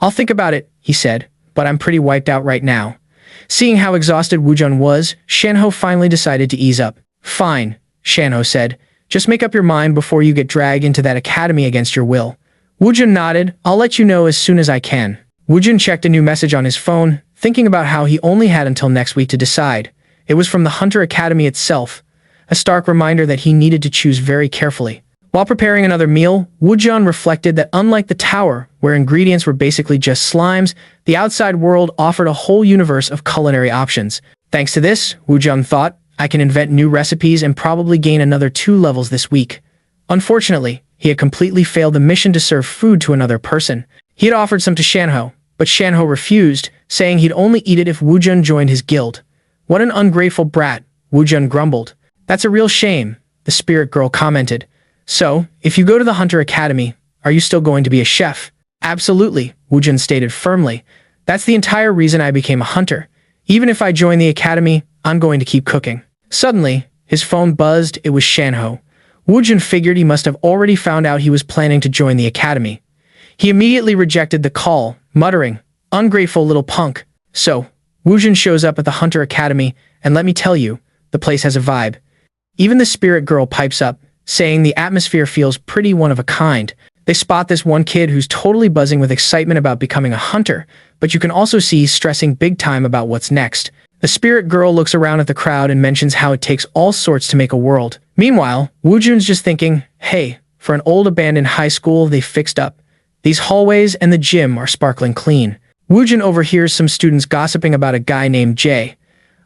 I'll think about it, he said, but I'm pretty wiped out right now. Seeing how exhausted Wujun was, Shanho finally decided to ease up. Fine, Shanho said. Just make up your mind before you get dragged into that academy against your will. Wujun nodded. I'll let you know as soon as I can. Wujun checked a new message on his phone, thinking about how he only had until next week to decide. It was from the Hunter Academy itself, a stark reminder that he needed to choose very carefully. While preparing another meal, Wujun reflected that unlike the tower, where ingredients were basically just slimes, the outside world offered a whole universe of culinary options. Thanks to this, Wujun thought, I can invent new recipes and probably gain another 2 levels this week. Unfortunately, he had completely failed the mission to serve food to another person. He had offered some to Shanho, but Shanho refused, saying he'd only eat it if Wujun joined his guild. What an ungrateful brat, Wujun grumbled. That's a real shame, the spirit girl commented. So, if you go to the Hunter Academy, are you still going to be a chef? Absolutely, Wujun stated firmly. That's the entire reason I became a hunter. Even if I join the academy, I'm going to keep cooking. Suddenly, his phone buzzed. It was Shanho. Wujun figured he must have already found out he was planning to join the academy. He immediately rejected the call, muttering, ungrateful little punk. So, Wujun shows up at the Hunter Academy, and let me tell you, the place has a vibe. Even the spirit girl pipes up, saying the atmosphere feels pretty one of a kind. They spot this one kid who's totally buzzing with excitement about becoming a hunter, but you can also see he's stressing big time about what's next. The spirit girl looks around at the crowd and mentions how it takes all sorts to make a world. Meanwhile, Wujun's just thinking, hey, for an old abandoned high school, they fixed up. These hallways and the gym are sparkling clean. Wujun overhears some students gossiping about a guy named Jay.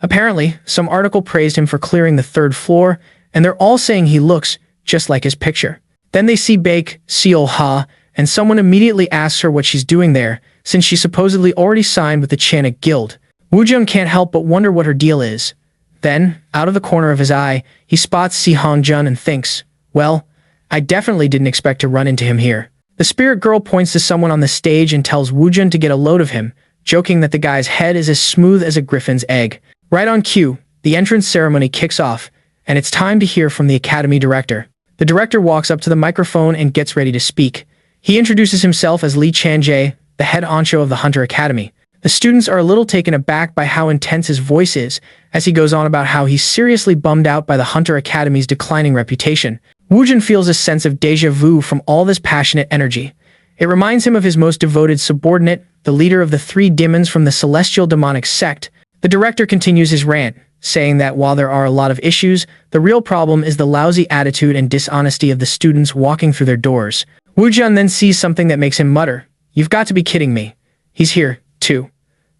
Apparently, some article praised him for clearing the 3rd floor, and they're all saying he looks just like his picture. Then they see Bake, Seol Ha, and someone immediately asks her what she's doing there, since she supposedly already signed with the Chanik Guild. Wujun can't help but wonder what her deal is. Then, out of the corner of his eye, he spots Si Hongjun and thinks, well, I definitely didn't expect to run into him here. The spirit girl points to someone on the stage and tells Wujun to get a load of him, joking that the guy's head is as smooth as a griffin's egg. Right on cue, the entrance ceremony kicks off, and it's time to hear from the academy director. The director walks up to the microphone and gets ready to speak. He introduces himself as Lee Chan-jae, the head honcho of the Hunter Academy. The students are a little taken aback by how intense his voice is, as he goes on about how he's seriously bummed out by the Hunter Academy's declining reputation. Wujun feels a sense of déjà vu from all this passionate energy. It reminds him of his most devoted subordinate, the leader of the 3 demons from the celestial demonic sect. The director continues his rant, saying that while there are a lot of issues, the real problem is the lousy attitude and dishonesty of the students walking through their doors. Wujun then sees something that makes him mutter, "You've got to be kidding me. He's here, too."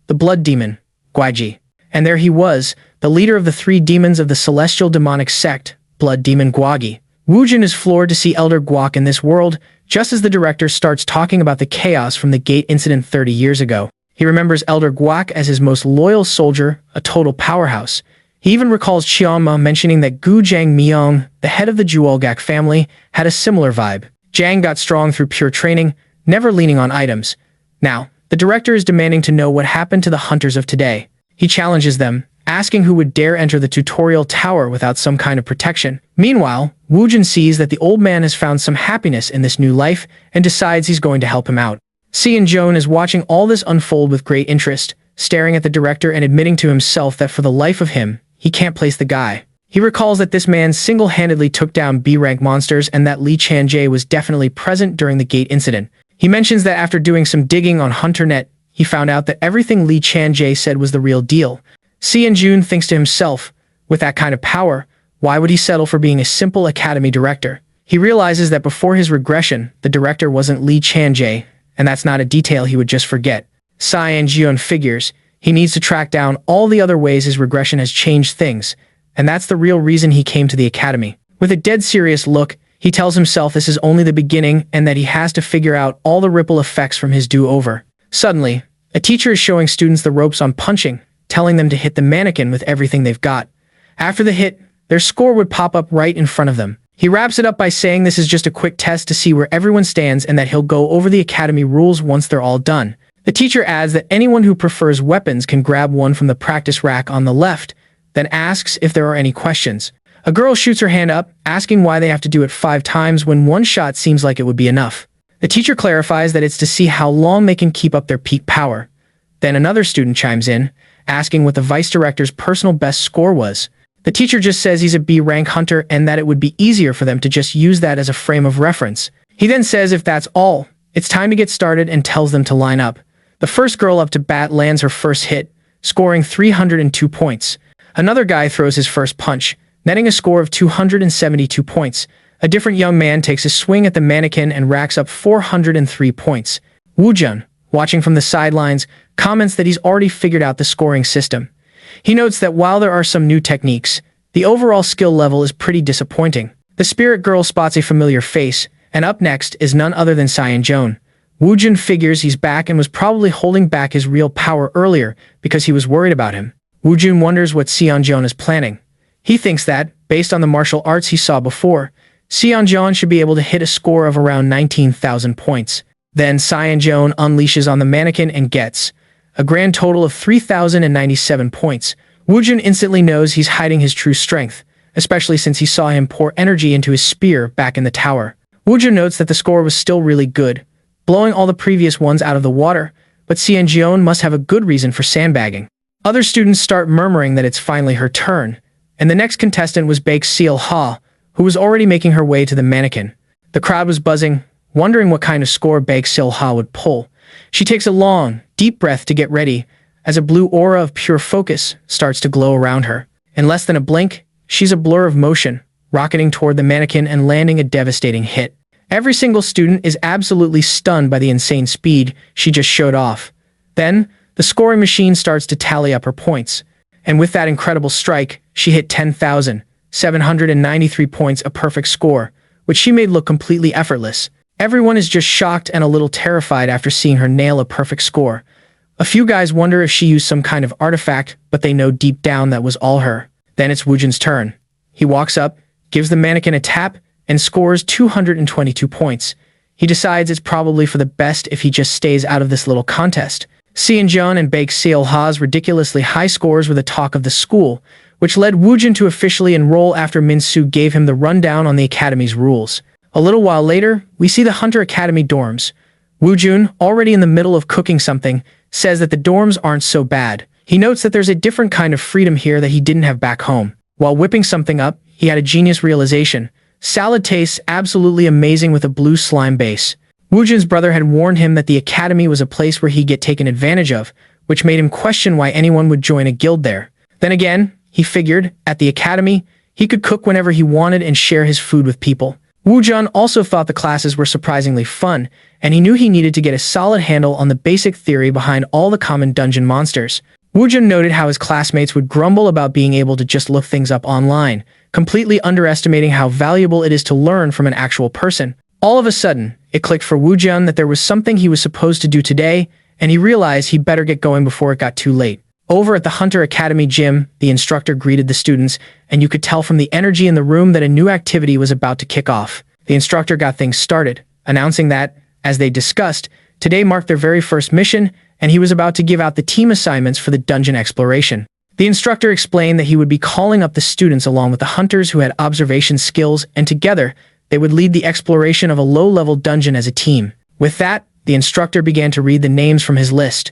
The blood demon, Guaiji. And there he was, the leader of the 3 demons of the celestial demonic sect, blood demon Guagi. Wujun is floored to see Elder Guak in this world, just as the director starts talking about the chaos from the gate incident 30 years ago. He remembers Elder Guak as his most loyal soldier, a total powerhouse. He even recalls Qianma mentioning that Gu Zhang Myong, the head of the Juolgak family, had a similar vibe. Zhang got strong through pure training, never leaning on items. Now, the director is demanding to know what happened to the hunters of today. He challenges them, asking who would dare enter the tutorial tower without some kind of protection. Meanwhile, Wujun sees that the old man has found some happiness in this new life and decides he's going to help him out. Si-Joan is watching all this unfold with great interest, staring at the director and admitting to himself that for the life of him, he can't place the guy. He recalls that this man single-handedly took down B-rank monsters and that Lee Chan-jae was definitely present during the gate incident. He mentions that after doing some digging on HunterNet, he found out that everything Lee Chan-jae said was the real deal. Si-Joan thinks to himself, with that kind of power, why would he settle for being a simple academy director? He realizes that before his regression, the director wasn't Lee Chan-jae, and that's not a detail he would just forget. Si-Joan figures he needs to track down all the other ways his regression has changed things, and that's the real reason he came to the academy. With a dead serious look, he tells himself this is only the beginning and that he has to figure out all the ripple effects from his do-over. Suddenly, a teacher is showing students the ropes on punching, telling them to hit the mannequin with everything they've got. After the hit, their score would pop up right in front of them. He wraps it up by saying this is just a quick test to see where everyone stands and that he'll go over the academy rules once they're all done. The teacher adds that anyone who prefers weapons can grab one from the practice rack on the left, then asks if there are any questions. A girl shoots her hand up, asking why they have to do it 5 times when one shot seems like it would be enough. The teacher clarifies that it's to see how long they can keep up their peak power. Then another student chimes in, asking what the vice director's personal best score was. The teacher just says he's a B-rank hunter and that it would be easier for them to just use that as a frame of reference. He then says if that's all, it's time to get started and tells them to line up. The first girl up to bat lands her first hit, scoring 302 points. Another guy throws his first punch, netting a score of 272 points. A different young man takes a swing at the mannequin and racks up 403 points. Wujun, watching from the sidelines, comments that he's already figured out the scoring system. He notes that while there are some new techniques, the overall skill level is pretty disappointing. The spirit girl spots a familiar face, and up next is none other than Sion-Joon. Wujun figures he's back and was probably holding back his real power earlier because he was worried about him. Wujun wonders what Sion-Joon is planning. He thinks that, based on the martial arts he saw before, Sion-Joon should be able to hit a score of around 19,000 points. Then Sion-Joon unleashes on the mannequin and gets a grand total of 3,097 points. Wujun instantly knows he's hiding his true strength, especially since he saw him pour energy into his spear back in the tower. Wujun notes that the score was still really good, blowing all the previous ones out of the water, but Sion-Joon must have a good reason for sandbagging. Other students start murmuring that it's finally her turn, and the next contestant was Baek Seol-ha, who was already making her way to the mannequin. The crowd was buzzing, wondering what kind of score Baek Seol-ha would pull. She takes a long, deep breath to get ready, as a blue aura of pure focus starts to glow around her. In less than a blink, she's a blur of motion, rocketing toward the mannequin and landing a devastating hit. Every single student is absolutely stunned by the insane speed she just showed off. Then, the scoring machine starts to tally up her points, and with that incredible strike, she hit 10,793 points, a perfect score, which she made look completely effortless. Everyone is just shocked and a little terrified after seeing her nail a perfect score. A few guys wonder if she used some kind of artifact, but they know deep down that was all her. Then it's Wujun's turn. He walks up, gives the mannequin a tap, and scores 222 points. He decides it's probably for the best if he just stays out of this little contest. Sion-Joon and Baek Seol-ha's ridiculously high scores were the talk of the school, which led Wujun to officially enroll after Min-Soo gave him the rundown on the academy's rules. A little while later, we see the Hunter Academy dorms. Wujun, already in the middle of cooking something, says that the dorms aren't so bad. He notes that there's a different kind of freedom here that he didn't have back home. While whipping something up, he had a genius realization. Salad tastes absolutely amazing with a blue slime base. Wujun's brother had warned him that the academy was a place where he'd get taken advantage of, which made him question why anyone would join a guild there. Then again, he figured, at the academy, he could cook whenever he wanted and share his food with people. Wujun also thought the classes were surprisingly fun, and he knew he needed to get a solid handle on the basic theory behind all the common dungeon monsters. Wujun noted how his classmates would grumble about being able to just look things up online, completely underestimating how valuable it is to learn from an actual person. All of a sudden, it clicked for Wujun that there was something he was supposed to do today, and he realized he better get going before it got too late. Over at the Hunter Academy gym, the instructor greeted the students, and you could tell from the energy in the room that a new activity was about to kick off. The instructor got things started, announcing that, as they discussed, today marked their very first mission, and he was about to give out the team assignments for the dungeon exploration. The instructor explained that he would be calling up the students along with the hunters who had observation skills, and together, they would lead the exploration of a low-level dungeon as a team. With that, the instructor began to read the names from his list.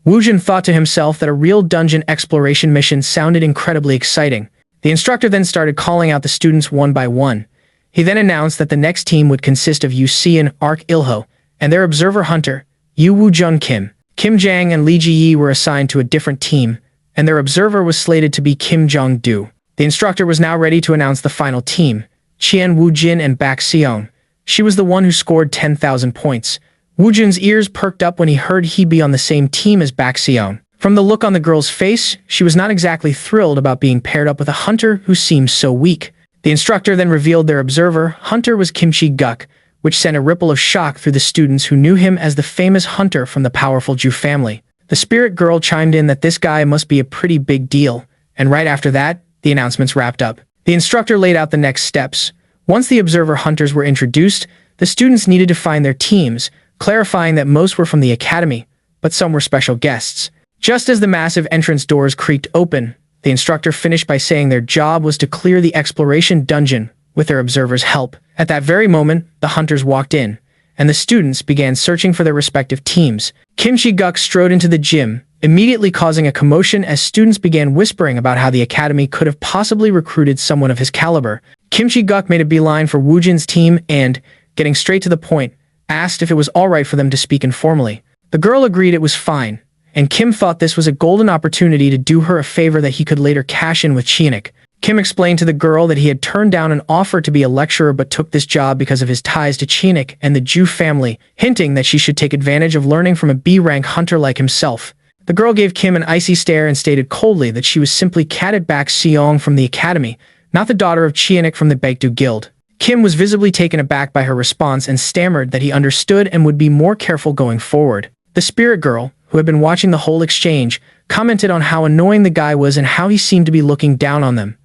Wujun thought to himself that a real dungeon exploration mission sounded incredibly exciting. The instructor then started calling out the students one by one. He then announced that the next team would consist of Yu Xian, Ark Ilho, and their observer hunter, Yu Wujun Kim. Kim Jang and Li Ji-yi were assigned to a different team, and their observer was slated to be Kim Jong-du. The instructor was now ready to announce the final team, Qian Wujin and Baek Seong. She was the one who scored 10,000 points. Wujun's ears perked up when he heard he'd be on the same team as Baek Seong. From the look on the girl's face, she was not exactly thrilled about being paired up with a hunter who seemed so weak. The instructor then revealed their observer, hunter, was Kimchi Guk, which sent a ripple of shock through the students who knew him as the famous hunter from the powerful Ju family. The spirit girl chimed in that this guy must be a pretty big deal, and right after that, the announcements wrapped up. The instructor laid out the next steps. Once the observer hunters were introduced, the students needed to find their teams, clarifying that most were from the academy, but some were special guests. Just as the massive entrance doors creaked open, The instructor finished by saying their job was to clear the exploration dungeon with their observers' help. At that very moment, the hunters walked in, and the students began searching for their respective teams. Kim Chi-guk strode into the gym, immediately causing a commotion as students began whispering about how the academy could have possibly recruited someone of his caliber. Kim Chi-guk made a beeline for Wujun's team and, getting straight to the point, asked if it was alright for them to speak informally. The girl agreed it was fine, and Kim thought this was a golden opportunity to do her a favor that he could later cash in with Chienik. Kim explained to the girl that he had turned down an offer to be a lecturer but took this job because of his ties to Chienik and the Jew family, hinting that she should take advantage of learning from a B-rank hunter like himself. The girl gave Kim an icy stare and stated coldly that she was simply catted back Seong from the academy, not the daughter of Chienik from the Baekdu Guild. Kim was visibly taken aback by her response and stammered that he understood and would be more careful going forward. The spirit girl, who had been watching the whole exchange, commented on how annoying the guy was and how he seemed to be looking down on them.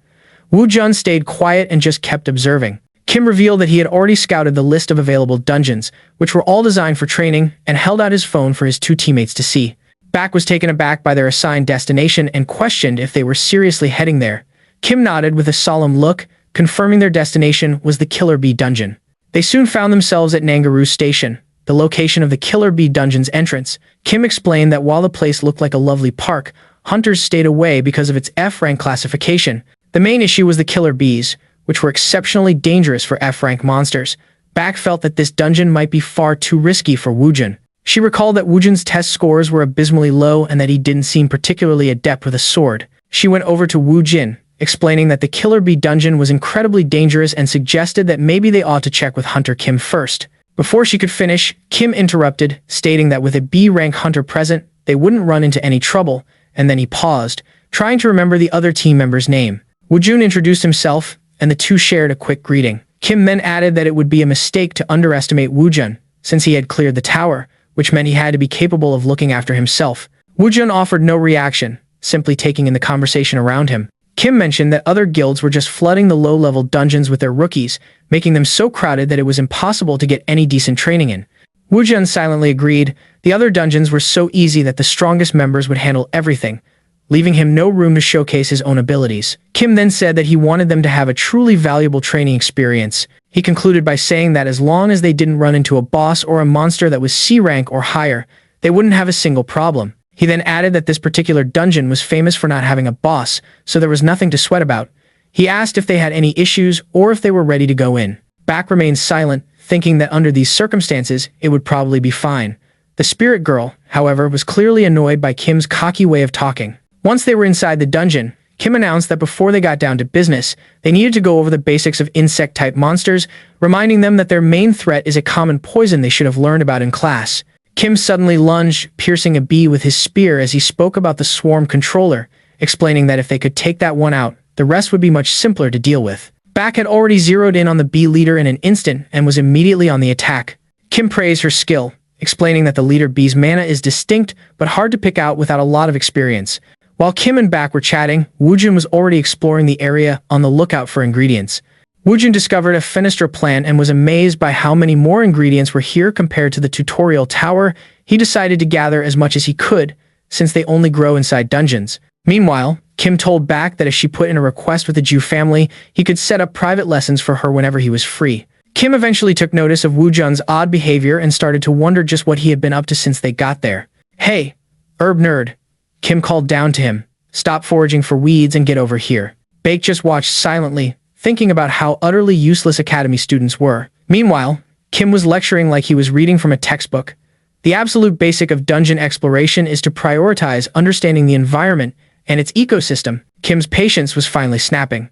Wujun stayed quiet and just kept observing. Kim revealed that he had already scouted the list of available dungeons, which were all designed for training, and held out his phone for his two teammates to see. Bak was taken aback by their assigned destination and questioned if they were seriously heading there. Kim nodded with a solemn look, confirming their destination was the Killer Bee Dungeon. They soon found themselves at Nangaroo Station, the location of the Killer Bee Dungeon's entrance. Kim explained that while the place looked like a lovely park, hunters stayed away because of its F-rank classification. The main issue was the killer bees, which were exceptionally dangerous for F-rank monsters. Bak felt that this dungeon might be far too risky for Wujun. She recalled that Wujun's test scores were abysmally low and that he didn't seem particularly adept with a sword. She went over to Wujun, explaining that the Killer Bee Dungeon was incredibly dangerous and suggested that maybe they ought to check with Hunter Kim first. Before she could finish, Kim interrupted, stating that with a B-rank hunter present, they wouldn't run into any trouble, and then he paused, trying to remember the other team member's name. Wujun introduced himself, and the two shared a quick greeting. Kim then added that it would be a mistake to underestimate Wujun, since he had cleared the tower, which meant he had to be capable of looking after himself. Wujun offered no reaction, simply taking in the conversation around him. Kim mentioned that other guilds were just flooding the low-level dungeons with their rookies, making them so crowded that it was impossible to get any decent training in. Wujun silently agreed. The other dungeons were so easy that the strongest members would handle everything, leaving him no room to showcase his own abilities. Kim then said that he wanted them to have a truly valuable training experience. He concluded by saying that as long as they didn't run into a boss or a monster that was C rank or higher, they wouldn't have a single problem. He then added that this particular dungeon was famous for not having a boss, so there was nothing to sweat about. He asked if they had any issues or if they were ready to go in. Bak remained silent, thinking that under these circumstances, it would probably be fine. The spirit girl, however, was clearly annoyed by Kim's cocky way of talking. Once they were inside the dungeon, Kim announced that before they got down to business, they needed to go over the basics of insect-type monsters, reminding them that their main threat is a common poison they should have learned about in class. Kim suddenly lunged, piercing a bee with his spear as he spoke about the swarm controller, explaining that if they could take that one out, the rest would be much simpler to deal with. Bak had already zeroed in on the bee leader in an instant and was immediately on the attack. Kim praised her skill, explaining that the leader bee's mana is distinct but hard to pick out without a lot of experience. While Kim and Bak were chatting, Wujun was already exploring the area on the lookout for ingredients. Wujun discovered a fenestra plant and was amazed by how many more ingredients were here compared to the tutorial tower. He decided to gather as much as he could, since they only grow inside dungeons. Meanwhile, Kim told Bak that if she put in a request with the Jew family, he could set up private lessons for her whenever he was free. Kim eventually took notice of Wujun's odd behavior and started to wonder just what he had been up to since they got there. "Hey, herb nerd," Kim called down to him. "Stop foraging for weeds and get over here." Bake just watched silently, thinking about how utterly useless academy students were. Meanwhile, Kim was lecturing like he was reading from a textbook. The absolute basic of dungeon exploration is to prioritize understanding the environment and its ecosystem. Kim's patience was finally snapping.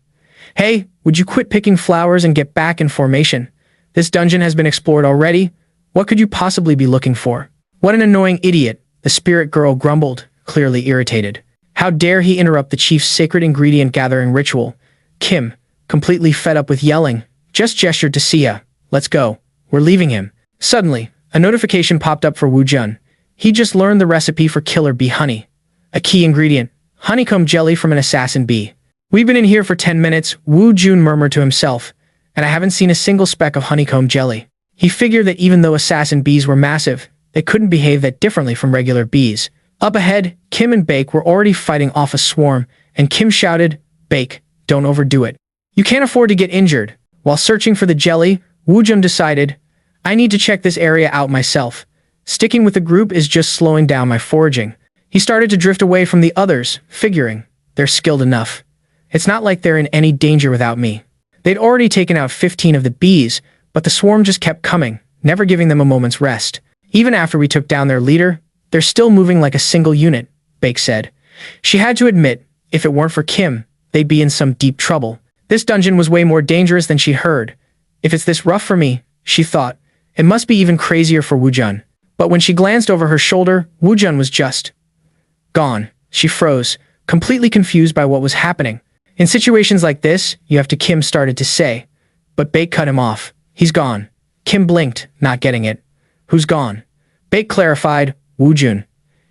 "Hey, would you quit picking flowers and get back in formation? This dungeon has been explored already. What could you possibly be looking for?" "What an annoying idiot," the spirit girl grumbled, clearly irritated. How dare he interrupt the chief's sacred ingredient gathering ritual? Kim, completely fed up with yelling, just gestured to Sia. "Let's go. We're leaving him." Suddenly, a notification popped up for Wujun. He just learned the recipe for killer bee honey. A key ingredient, honeycomb jelly from an assassin bee. "We've been in here for 10 minutes, Wujun murmured to himself, "and I haven't seen a single speck of honeycomb jelly." He figured that even though assassin bees were massive, they couldn't behave that differently from regular bees. Up ahead, Kim and Bake were already fighting off a swarm, and Kim shouted, "Bake, don't overdo it. You can't afford to get injured." While searching for the jelly, Wujun decided, "I need to check this area out myself. Sticking with the group is just slowing down my foraging." He started to drift away from the others, figuring, they're skilled enough. It's not like they're in any danger without me. They'd already taken out 15 of the bees, but the swarm just kept coming, never giving them a moment's rest. Even after we took down their leader, they're still moving like a single unit, Bake said. She had to admit, if it weren't for Kim, they'd be in some deep trouble. This dungeon was way more dangerous than she heard. If it's this rough for me, she thought, it must be even crazier for Wujun. But when she glanced over her shoulder, Wujun was just gone. She froze, completely confused by what was happening. In situations like this, you have to, Kim started to say. But Bake cut him off. He's gone. Kim blinked, not getting it. Who's gone? Bake clarified, Wujun.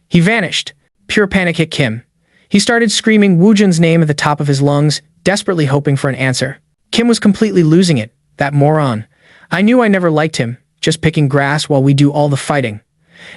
He vanished. Pure panic hit Kim. He started screaming Wujun's name at the top of his lungs, desperately hoping for an answer. Kim was completely losing it. That moron. I knew I never liked him, just picking grass while we do all the fighting.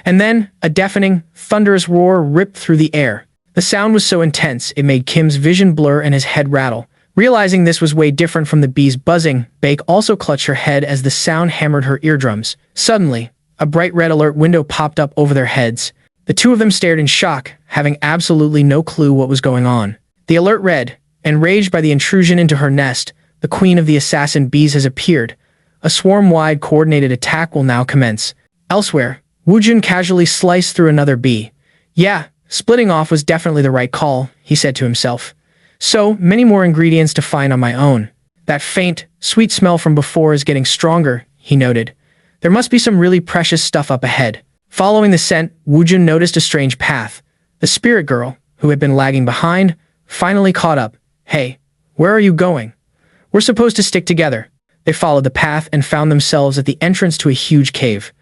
And then, a deafening, thunderous roar ripped through the air. The sound was so intense, it made Kim's vision blur and his head rattle. Realizing this was way different from the bees buzzing, Bake also clutched her head as the sound hammered her eardrums. Suddenly, a bright red alert window popped up over their heads. The two of them stared in shock, having absolutely no clue what was going on. The alert read, "Enraged by the intrusion into her nest, the queen of the assassin bees has appeared. A swarm-wide coordinated attack will now commence." Elsewhere, Wujun casually sliced through another bee. Yeah, splitting off was definitely the right call, he said to himself. So many more ingredients to find on my own. That faint, sweet smell from before is getting stronger, he noted. There must be some really precious stuff up ahead. Following the scent, Wujun noticed a strange path. The spirit girl, who had been lagging behind, finally caught up. Hey, where are you going? We're supposed to stick together. They followed the path and found themselves at the entrance to a huge cave.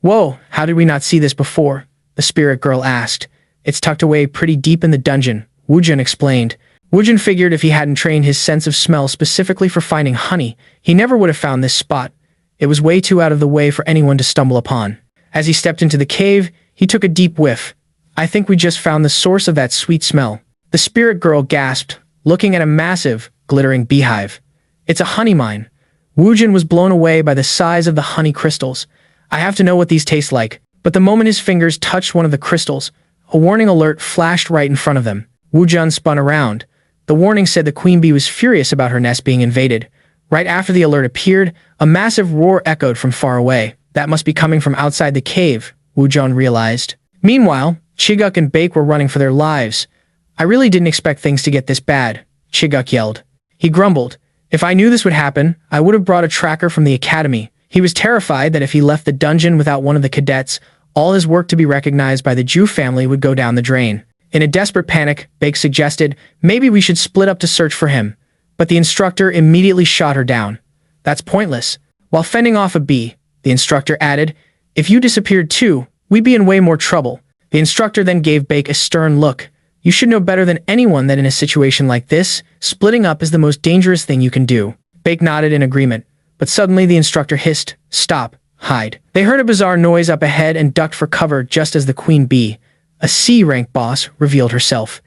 Whoa, how did we not see this before? The spirit girl asked. It's tucked away pretty deep in the dungeon, Wujun explained. Wujun figured if he hadn't trained his sense of smell specifically for finding honey, he never would have found this spot. It was way too out of the way for anyone to stumble upon. As he stepped into the cave, he took a deep whiff. I think we just found the source of that sweet smell. The spirit girl gasped, looking at a massive, glittering beehive. It's a honey mine. Wujun was blown away by the size of the honey crystals. I have to know what these taste like. But the moment his fingers touched one of the crystals, a warning alert flashed right in front of them. Wujun spun around. The warning said the queen bee was furious about her nest being invaded. Right after the alert appeared, a massive roar echoed from far away. That must be coming from outside the cave, Wujun realized. Meanwhile, Chiguk and Bake were running for their lives. I really didn't expect things to get this bad, Chiguk yelled. He grumbled. If I knew this would happen, I would have brought a tracker from the academy. He was terrified that if he left the dungeon without one of the cadets, all his work to be recognized by the Jew family would go down the drain. In a desperate panic, Bake suggested, maybe we should split up to search for him. But the instructor immediately shot her down. That's pointless. While fending off a bee, the instructor added, if you disappeared too, we'd be in way more trouble. The instructor then gave Bake a stern look. You should know better than anyone that in a situation like this, splitting up is the most dangerous thing you can do. Bake nodded in agreement, but suddenly the instructor hissed, stop, hide. They heard a bizarre noise up ahead and ducked for cover just as the queen bee, a C-rank boss, revealed herself.